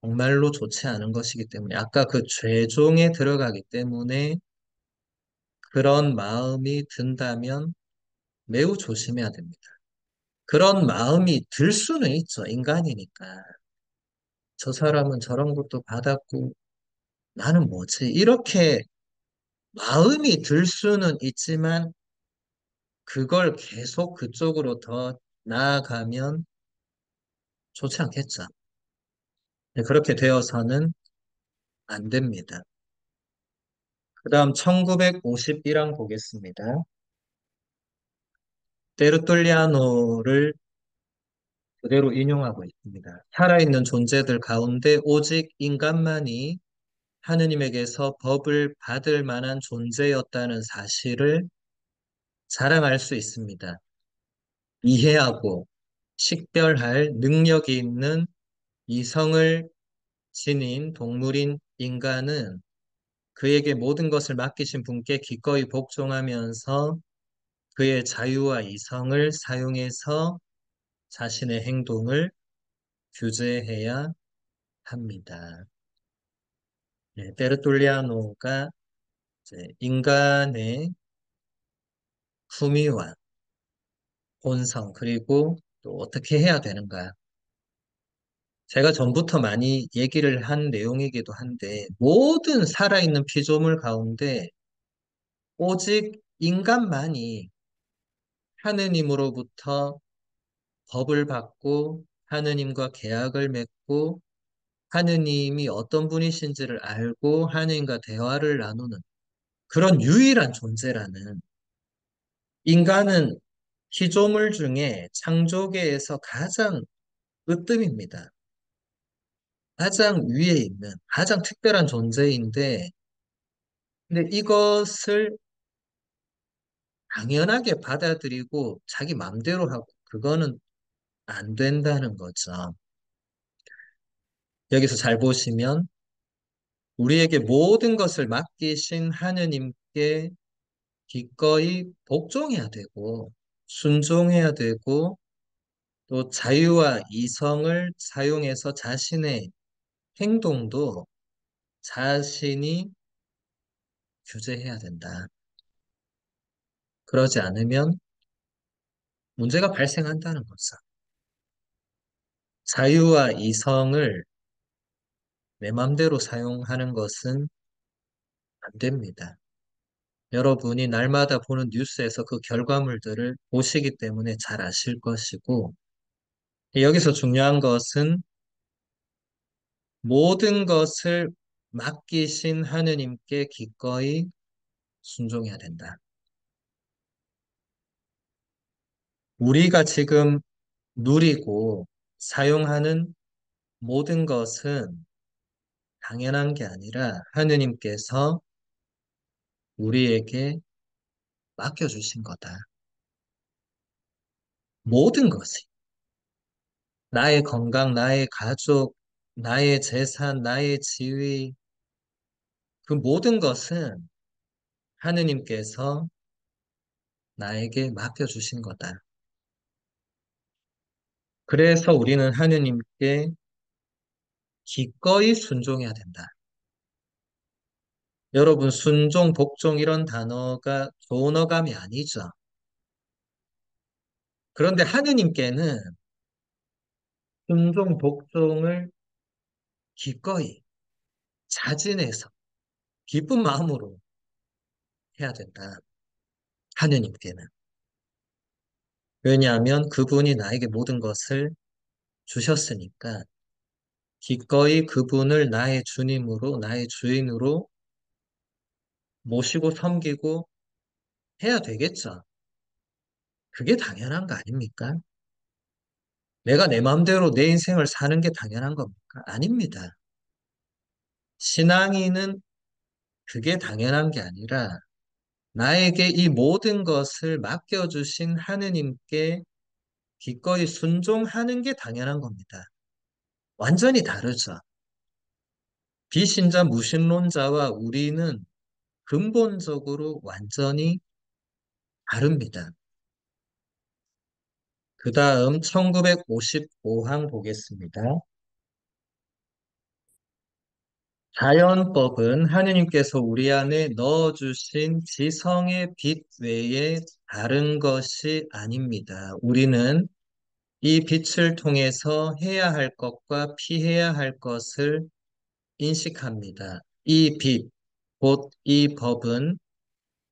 정말로 좋지 않은 것이기 때문에 아까 그 죄종에 들어가기 때문에 그런 마음이 든다면 매우 조심해야 됩니다. 그런 마음이 들 수는 있죠. 인간이니까. 저 사람은 저런 것도 받았고 나는 뭐지? 이렇게 마음이 들 수는 있지만 그걸 계속 그쪽으로 더 나아가면 좋지 않겠죠. 네, 그렇게 되어서는 안 됩니다. 그 다음 1951항 보겠습니다. 테르툴리아노를 그대로 인용하고 있습니다. 살아있는 존재들 가운데 오직 인간만이 하느님에게서 법을 받을 만한 존재였다는 사실을 자랑할 수 있습니다. 이해하고 식별할 능력이 있는 이성을 지닌 동물인 인간은 그에게 모든 것을 맡기신 분께 기꺼이 복종하면서 그의 자유와 이성을 사용해서 자신의 행동을 규제해야 합니다. 베르톨리아노가 이제 인간의 품위와 본성 그리고 또 어떻게 해야 되는가. 제가 전부터 많이 얘기를 한 내용이기도 한데 모든 살아있는 피조물 가운데 오직 인간만이 하느님으로부터 법을 받고 하느님과 계약을 맺고 하느님이 어떤 분이신지를 알고 하느님과 대화를 나누는 그런 유일한 존재라는 인간은 피조물 중에 창조계에서 가장 으뜸입니다. 가장 위에 있는 가장 특별한 존재인데 근데 이것을 당연하게 받아들이고 자기 맘대로 하고 그거는 안 된다는 거죠. 여기서 잘 보시면 우리에게 모든 것을 맡기신 하느님께 기꺼이 복종해야 되고 순종해야 되고 또 자유와 이성을 사용해서 자신의 행동도 자신이 규제해야 된다. 그러지 않으면 문제가 발생한다는 거죠. 자유와 이성을 내 맘대로 사용하는 것은 안 됩니다. 여러분이 날마다 보는 뉴스에서 그 결과물들을 보시기 때문에 잘 아실 것이고, 여기서 중요한 것은 모든 것을 맡기신 하느님께 기꺼이 순종해야 된다. 우리가 지금 누리고 사용하는 모든 것은 당연한 게 아니라 하느님께서 우리에게 맡겨주신 거다. 모든 것이. 나의 건강, 나의 가족, 나의 재산, 나의 지위, 그 모든 것은 하느님께서 나에게 맡겨주신 거다. 그래서 우리는 하느님께 기꺼이 순종해야 된다. 여러분, 순종, 복종 이런 단어가 좋은 어감이 아니죠. 그런데 하느님께는 순종, 복종을 기꺼이 자진해서 기쁜 마음으로 해야 된다. 하느님께는. 왜냐하면 그분이 나에게 모든 것을 주셨으니까 기꺼이 그분을 나의 주님으로, 나의 주인으로 모시고 섬기고 해야 되겠죠. 그게 당연한 거 아닙니까? 내가 내 마음대로 내 인생을 사는 게 당연한 겁니까? 아닙니다. 신앙인은 그게 당연한 게 아니라 나에게 이 모든 것을 맡겨주신 하느님께 기꺼이 순종하는 게 당연한 겁니다. 완전히 다르죠. 비신자 무신론자와 우리는 근본적으로 완전히 다릅니다. 그 다음 1955항 보겠습니다. 자연법은 하느님께서 우리 안에 넣어주신 지성의 빛 외에 다른 것이 아닙니다. 우리는 이 빛을 통해서 해야 할 것과 피해야 할 것을 인식합니다. 이 빛, 곧 이 법은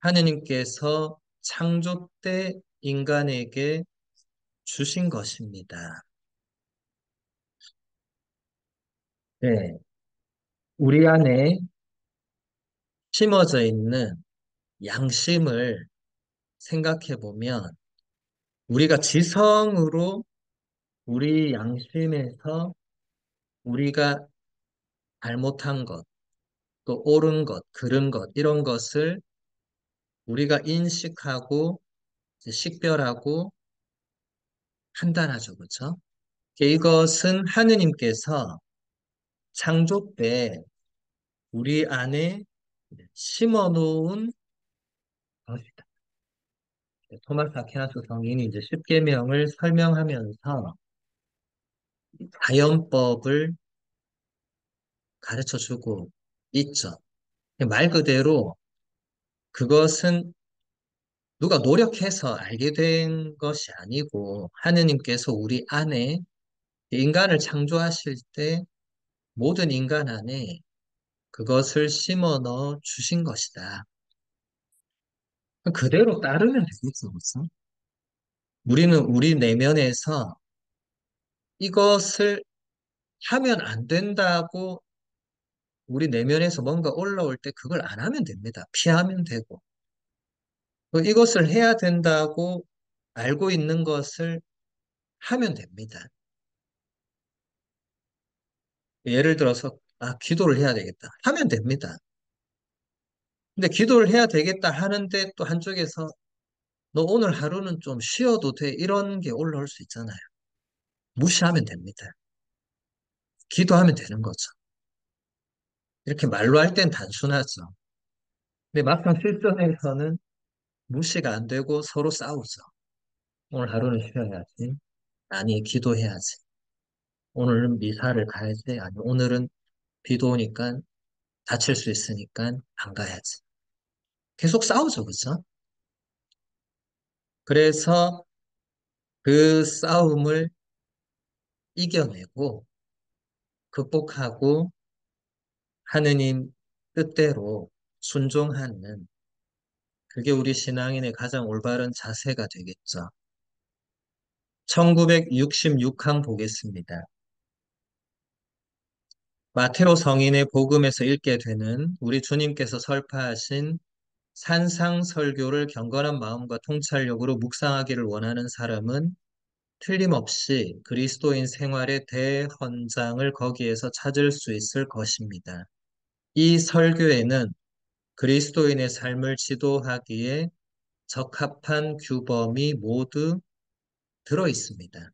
하느님께서 창조 때 인간에게 주신 것입니다. 네, 우리 안에 심어져 있는 양심을 생각해 보면 우리가 지성으로 우리 양심에서 우리가 잘못한 것, 또 옳은 것, 그른 것, 이런 것을 우리가 인식하고 이제 식별하고 판단하죠. 그렇죠? 이것은 하느님께서 창조 때 우리 안에 심어 놓은 것이다. 토마스 아퀴나스 성인이 이제 십계명을 설명하면서 자연법을 가르쳐 주고 있죠. 말 그대로 그것은 누가 노력해서 알게 된 것이 아니고 하느님께서 우리 안에 인간을 창조하실 때 모든 인간 안에 그것을 심어 넣어 주신 것이다. 그대로 따르면 되겠죠, 그렇죠? 우리는 우리 내면에서 이것을 하면 안 된다고 우리 내면에서 뭔가 올라올 때 그걸 안 하면 됩니다. 피하면 되고. 이것을 해야 된다고 알고 있는 것을 하면 됩니다. 예를 들어서, 기도를 해야 되겠다. 하면 됩니다. 근데 기도를 해야 되겠다 하는데 또 한쪽에서 너 오늘 하루는 좀 쉬어도 돼. 이런 게 올라올 수 있잖아요. 무시하면 됩니다. 기도하면 되는 거죠. 이렇게 말로 할 땐 단순하죠. 근데 막상 실전에서는 무시가 안 되고 서로 싸우죠. 오늘 하루는 쉬어야지. 아니, 기도해야지. 오늘은 미사를 가야지. 아니, 오늘은 비도 오니까 다칠 수 있으니까 안 가야지. 계속 싸우죠, 그죠? 그래서 그 싸움을 이겨내고 극복하고 하느님 뜻대로 순종하는 그게 우리 신앙인의 가장 올바른 자세가 되겠죠. 1966강 보겠습니다. 마테오 성인의 복음에서 읽게 되는 우리 주님께서 설파하신 산상설교를 경건한 마음과 통찰력으로 묵상하기를 원하는 사람은 틀림없이 그리스도인 생활의 대헌장을 거기에서 찾을 수 있을 것입니다. 이 설교에는 그리스도인의 삶을 지도하기에 적합한 규범이 모두 들어 있습니다.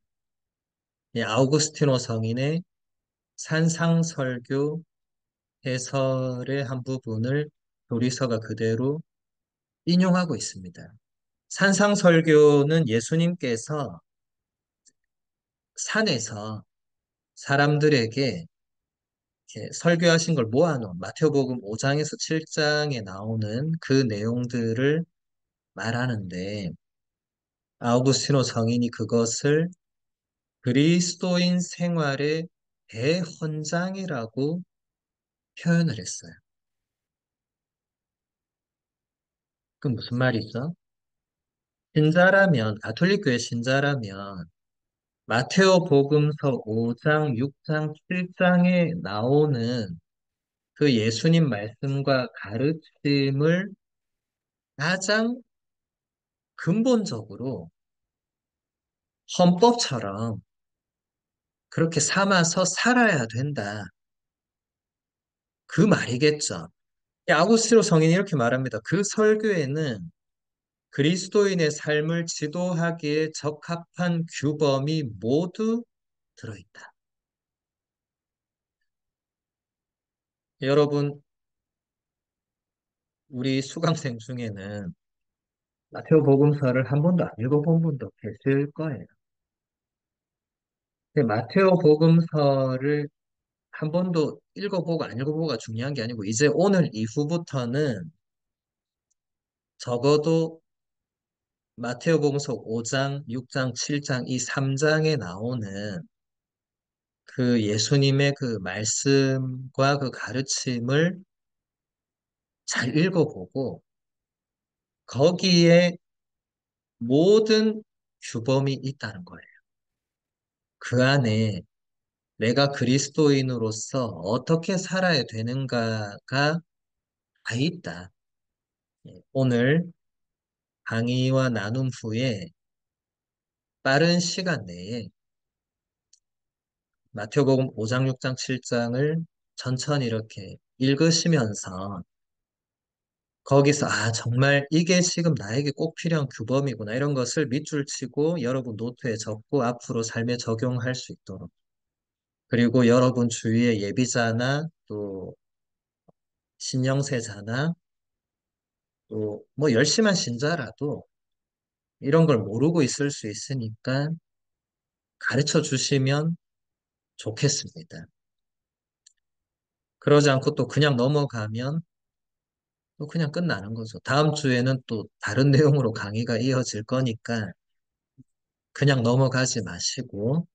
아우구스티노 성인의 산상설교 해설의 한 부분을 도리서가 그대로 인용하고 있습니다. 산상설교는 예수님께서 산에서 사람들에게 이렇게 설교하신 걸 모아놓은 마태복음 5장에서 7장에 나오는 그 내용들을 말하는데 아우구스티노 성인이 그것을 그리스도인 생활의 대헌장이라고 표현을 했어요. 그 무슨 말이죠? 신자라면, 가톨릭교회 신자라면 마테오 복음서 5장, 6장, 7장에 나오는 그 예수님 말씀과 가르침을 가장 근본적으로 헌법처럼 그렇게 삼아서 살아야 된다. 그 말이겠죠. 아구스티노 성인이 이렇게 말합니다. 그 설교에는 그리스도인의 삶을 지도하기에 적합한 규범이 모두 들어있다. 여러분, 우리 수강생 중에는 마테오 복음서를 한 번도 안 읽어본 분도 계실 거예요. 근데 마테오 복음서를 한 번도 읽어보고 안 읽어보고가 중요한 게 아니고 이제 오늘 이후부터는 적어도 마테오복음서 5장, 6장, 7장 이 3장에 나오는 그 예수님의 그 말씀과 그 가르침을 잘 읽어보고 거기에 모든 규범이 있다는 거예요. 그 안에 내가 그리스도인으로서 어떻게 살아야 되는가가 다 있다. 예, 오늘 강의와 나눔 후에 빠른 시간 내에 마태복음 5장, 6장, 7장을 천천히 이렇게 읽으시면서 거기서 정말 이게 지금 나에게 꼭 필요한 규범이구나 이런 것을 밑줄 치고 여러분 노트에 적고 앞으로 삶에 적용할 수 있도록 그리고 여러분 주위의 예비자나 또 신영세자나 또 뭐 열심한 신자라도 이런 걸 모르고 있을 수 있으니까 가르쳐 주시면 좋겠습니다. 그러지 않고 또 그냥 넘어가면 또 그냥 끝나는 거죠. 다음 주에는 또 다른 내용으로 강의가 이어질 거니까 그냥 넘어가지 마시고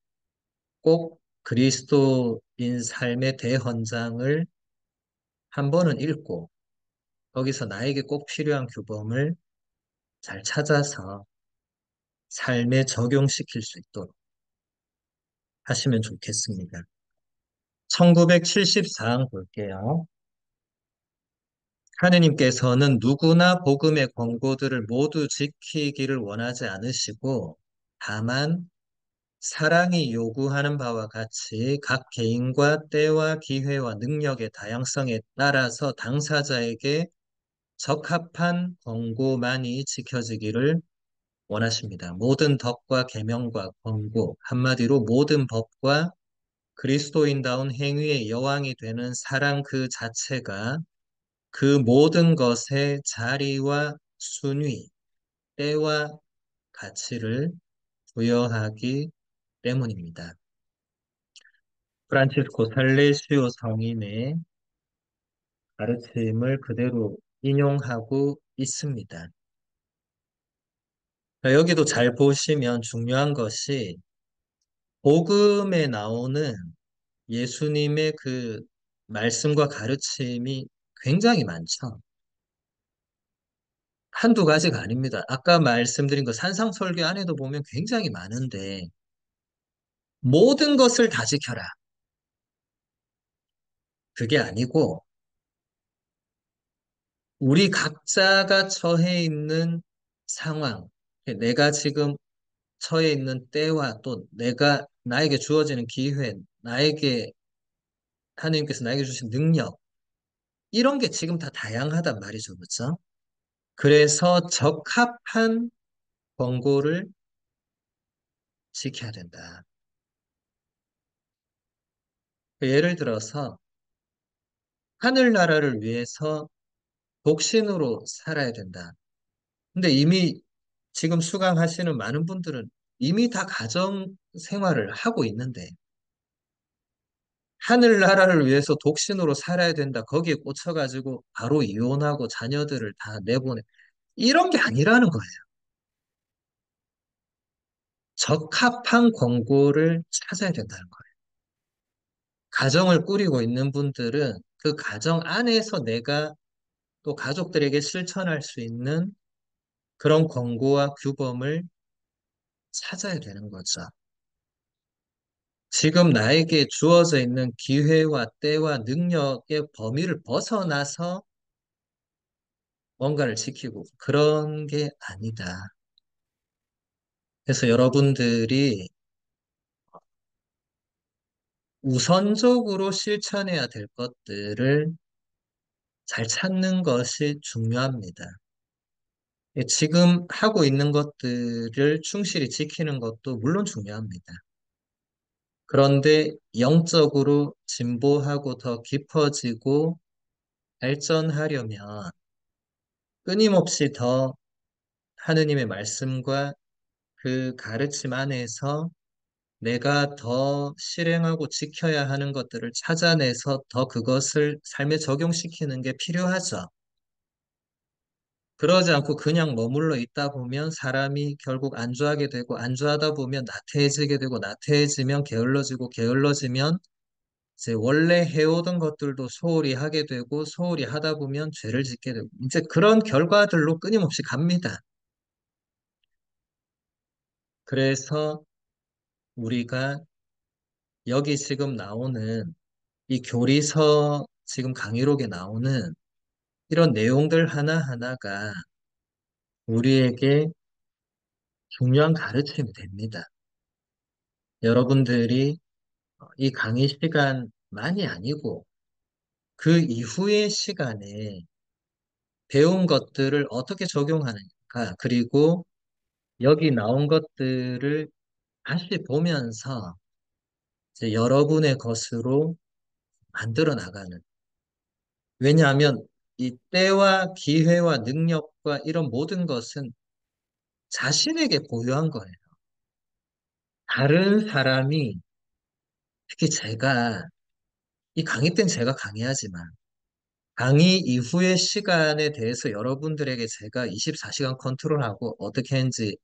꼭 그리스도인 삶의 대헌장을 한 번은 읽고 거기서 나에게 꼭 필요한 규범을 잘 찾아서 삶에 적용시킬 수 있도록 하시면 좋겠습니다. 1974항 볼게요. 하느님께서는 누구나 복음의 권고들을 모두 지키기를 원하지 않으시고 다만 사랑이 요구하는 바와 같이 각 개인과 때와 기회와 능력의 다양성에 따라서 당사자에게 적합한 권고만이 지켜지기를 원하십니다. 모든 덕과 계명과 권고, 한마디로 모든 법과 그리스도인다운 행위의 여왕이 되는 사랑 그 자체가 그 모든 것의 자리와 순위, 때와 가치를 부여하기 때문입니다. 프란치스코 살레시오 성인의 가르침을 그대로 인용하고 있습니다. 여기도 잘 보시면 중요한 것이 복음에 나오는 예수님의 그 말씀과 가르침이 굉장히 많죠. 한두 가지가 아닙니다. 아까 말씀드린 그 산상설교 안에도 보면 굉장히 많은데 모든 것을 다 지켜라. 그게 아니고 우리 각자가 처해 있는 상황, 내가 지금 처해 있는 때와 또 나에게 주어지는 기회, 하나님께서 나에게 주신 능력, 이런 게 지금 다 다양하단 말이죠. 그렇죠? 그래서 적합한 권고를 지켜야 된다. 예를 들어서 하늘나라를 위해서 독신으로 살아야 된다. 근데 이미 지금 수강하시는 많은 분들은 이미 다 가정 생활을 하고 있는데 하늘나라를 위해서 독신으로 살아야 된다. 거기에 꽂혀가지고 바로 이혼하고 자녀들을 다 내보내. 이런 게 아니라는 거예요. 적합한 권고를 찾아야 된다는 거예요. 가정을 꾸리고 있는 분들은 그 가정 안에서 내가 또 가족들에게 실천할 수 있는 그런 권고와 규범을 찾아야 되는 거죠. 지금 나에게 주어져 있는 기회와 때와 능력의 범위를 벗어나서 뭔가를 지키고 그런 게 아니다. 그래서 여러분들이 우선적으로 실천해야 될 것들을 잘 찾는 것이 중요합니다. 지금 하고 있는 것들을 충실히 지키는 것도 물론 중요합니다. 그런데 영적으로 진보하고 더 깊어지고 발전하려면 끊임없이 더 하느님의 말씀과 그 가르침 안에서 내가 더 실행하고 지켜야 하는 것들을 찾아내서 더 그것을 삶에 적용시키는 게 필요하죠. 그러지 않고 그냥 머물러 있다 보면 사람이 결국 안주하게 되고 안주하다 보면 나태해지게 되고 나태해지면 게을러지고 게을러지면 이제 원래 해오던 것들도 소홀히 하게 되고 소홀히 하다 보면 죄를 짓게 되고 이제 그런 결과들로 끊임없이 갑니다. 그래서 우리가 여기 지금 나오는 이 교리서 지금 강의록에 나오는 이런 내용들 하나하나가 우리에게 중요한 가르침이 됩니다. 여러분들이 이 강의 시간만이 아니고 그 이후의 시간에 배운 것들을 어떻게 적용하는가, 그리고 여기 나온 것들을 다시 보면서 이제 여러분의 것으로 만들어 나가는. 왜냐하면 이 때와 기회와 능력과 이런 모든 것은 자신에게 보유한 거예요. 다른 사람이, 특히 제가, 이 강의 때는 제가 강의하지만, 강의 이후의 시간에 대해서 여러분들에게 제가 24시간 컨트롤하고 어떻게 했는지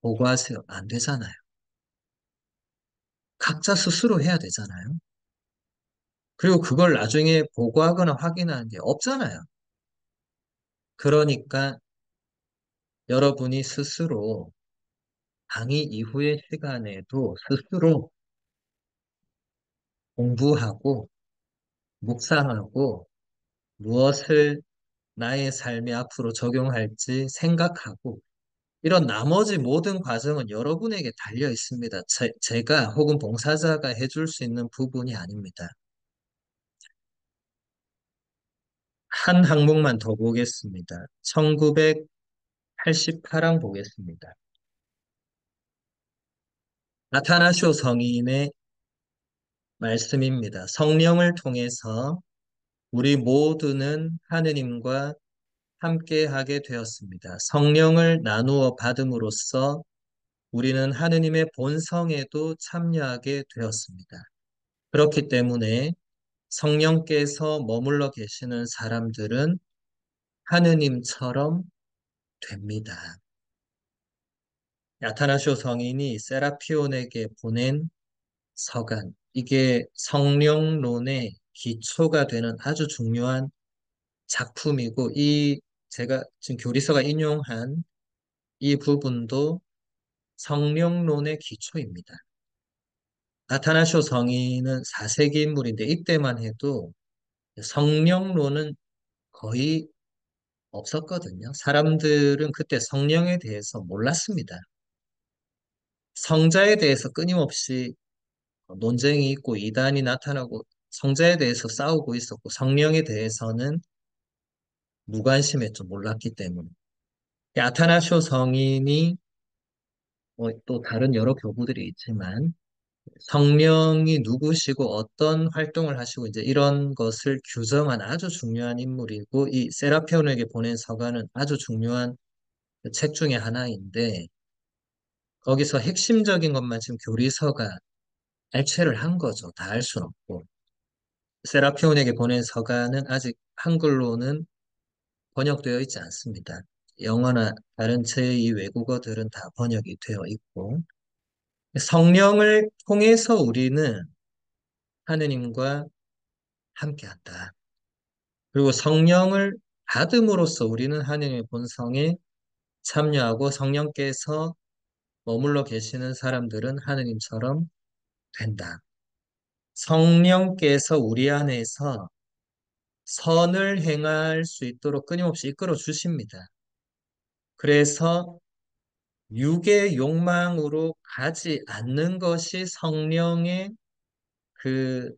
보고하세요. 안 되잖아요. 각자 스스로 해야 되잖아요. 그리고 그걸 나중에 보고하거나 확인하는 게 없잖아요. 그러니까 여러분이 스스로 강의 이후의 시간에도 스스로 공부하고 묵상하고 무엇을 나의 삶에 앞으로 적용할지 생각하고 이런 나머지 모든 과정은 여러분에게 달려 있습니다. 제가 혹은 봉사자가 해줄 수 있는 부분이 아닙니다. 한 항목만 더 보겠습니다. 1988항 보겠습니다. 아타나쇼 성인의 말씀입니다. 성령을 통해서 우리 모두는 하느님과 함께하게 되었습니다. 성령을 나누어 받음으로써 우리는 하느님의 본성에도 참여하게 되었습니다. 그렇기 때문에 성령께서 머물러 계시는 사람들은 하느님처럼 됩니다. 아타나쇼 성인이 세라피온에게 보낸 서간, 이게 성령론의 기초가 되는 아주 중요한 작품이고, 제가 지금 교리서가 인용한 이 부분도 성령론의 기초입니다. 아타나쇼 성인은 4세기 인물인데 이때만 해도 성령론은 거의 없었거든요. 사람들은 그때 성령에 대해서 몰랐습니다. 성자에 대해서 끊임없이 논쟁이 있고 이단이 나타나고 성자에 대해서 싸우고 있었고 성령에 대해서는 무관심했죠. 몰랐기 때문에. 아타나쇼 성인이 또 다른 여러 교부들이 있지만 성령이 누구시고 어떤 활동을 하시고 이제 이런 것을 규정한 아주 중요한 인물이고 이 세라피온에게 보낸 서가는 아주 중요한 책 중에 하나인데 거기서 핵심적인 것만 지금 교리서가 알체를 한 거죠. 다 알 수는 없고. 세라피온에게 보낸 서가는 아직 한글로는 번역되어 있지 않습니다. 영어나 다른 제2 외국어들은 다 번역이 되어 있고 성령을 통해서 우리는 하느님과 함께한다. 그리고 성령을 받음으로써 우리는 하느님의 본성에 참여하고 성령께서 머물러 계시는 사람들은 하느님처럼 된다. 성령께서 우리 안에서 선을 행할 수 있도록 끊임없이 이끌어 주십니다. 그래서 육의 욕망으로 가지 않는 것이 그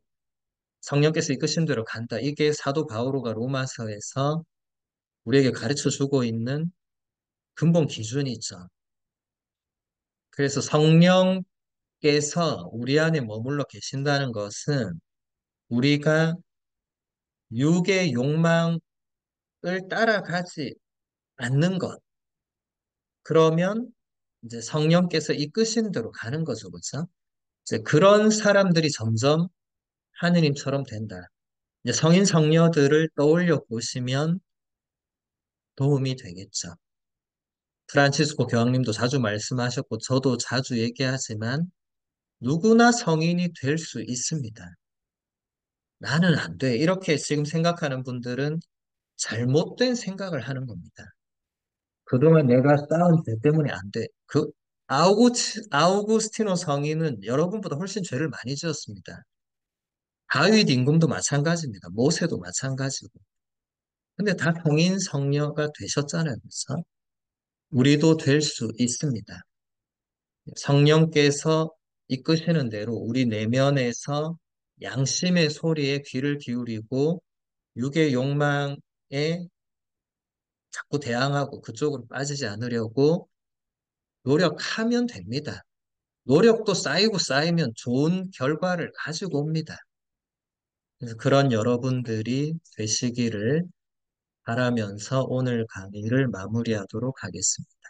성령께서 이끄신 대로 간다. 이게 사도 바오로가 로마서에서 우리에게 가르쳐 주고 있는 근본 기준이죠. 그래서 성령께서 우리 안에 머물러 계신다는 것은 우리가 육의 욕망을 따라가지 않는 것. 그러면 이제 성령께서 이끄신 대로 가는 거죠. 그렇죠? 이제 그런 사람들이 점점 하느님처럼 된다. 이제 성인 성녀들을 떠올려 보시면 도움이 되겠죠. 프란치스코 교황님도 자주 말씀하셨고 저도 자주 얘기하지만 누구나 성인이 될 수 있습니다. 나는 안 돼. 이렇게 지금 생각하는 분들은 잘못된 생각을 하는 겁니다. 그동안 내가 쌓은 죄 때문에 안 돼. 아우구스티노 성인은 여러분보다 훨씬 죄를 많이 지었습니다. 다윗 임금도 마찬가지입니다. 모세도 마찬가지고. 근데 다 성인 성녀가 되셨잖아요. 그래서 우리도 될 수 있습니다. 성령께서 이끄시는 대로 우리 내면에서 양심의 소리에 귀를 기울이고 육의 욕망에 자꾸 대항하고 그쪽으로 빠지지 않으려고 노력하면 됩니다. 노력도 쌓이고 쌓이면 좋은 결과를 가지고 옵니다. 그래서 그런 여러분들이 되시기를 바라면서 오늘 강의를 마무리하도록 하겠습니다.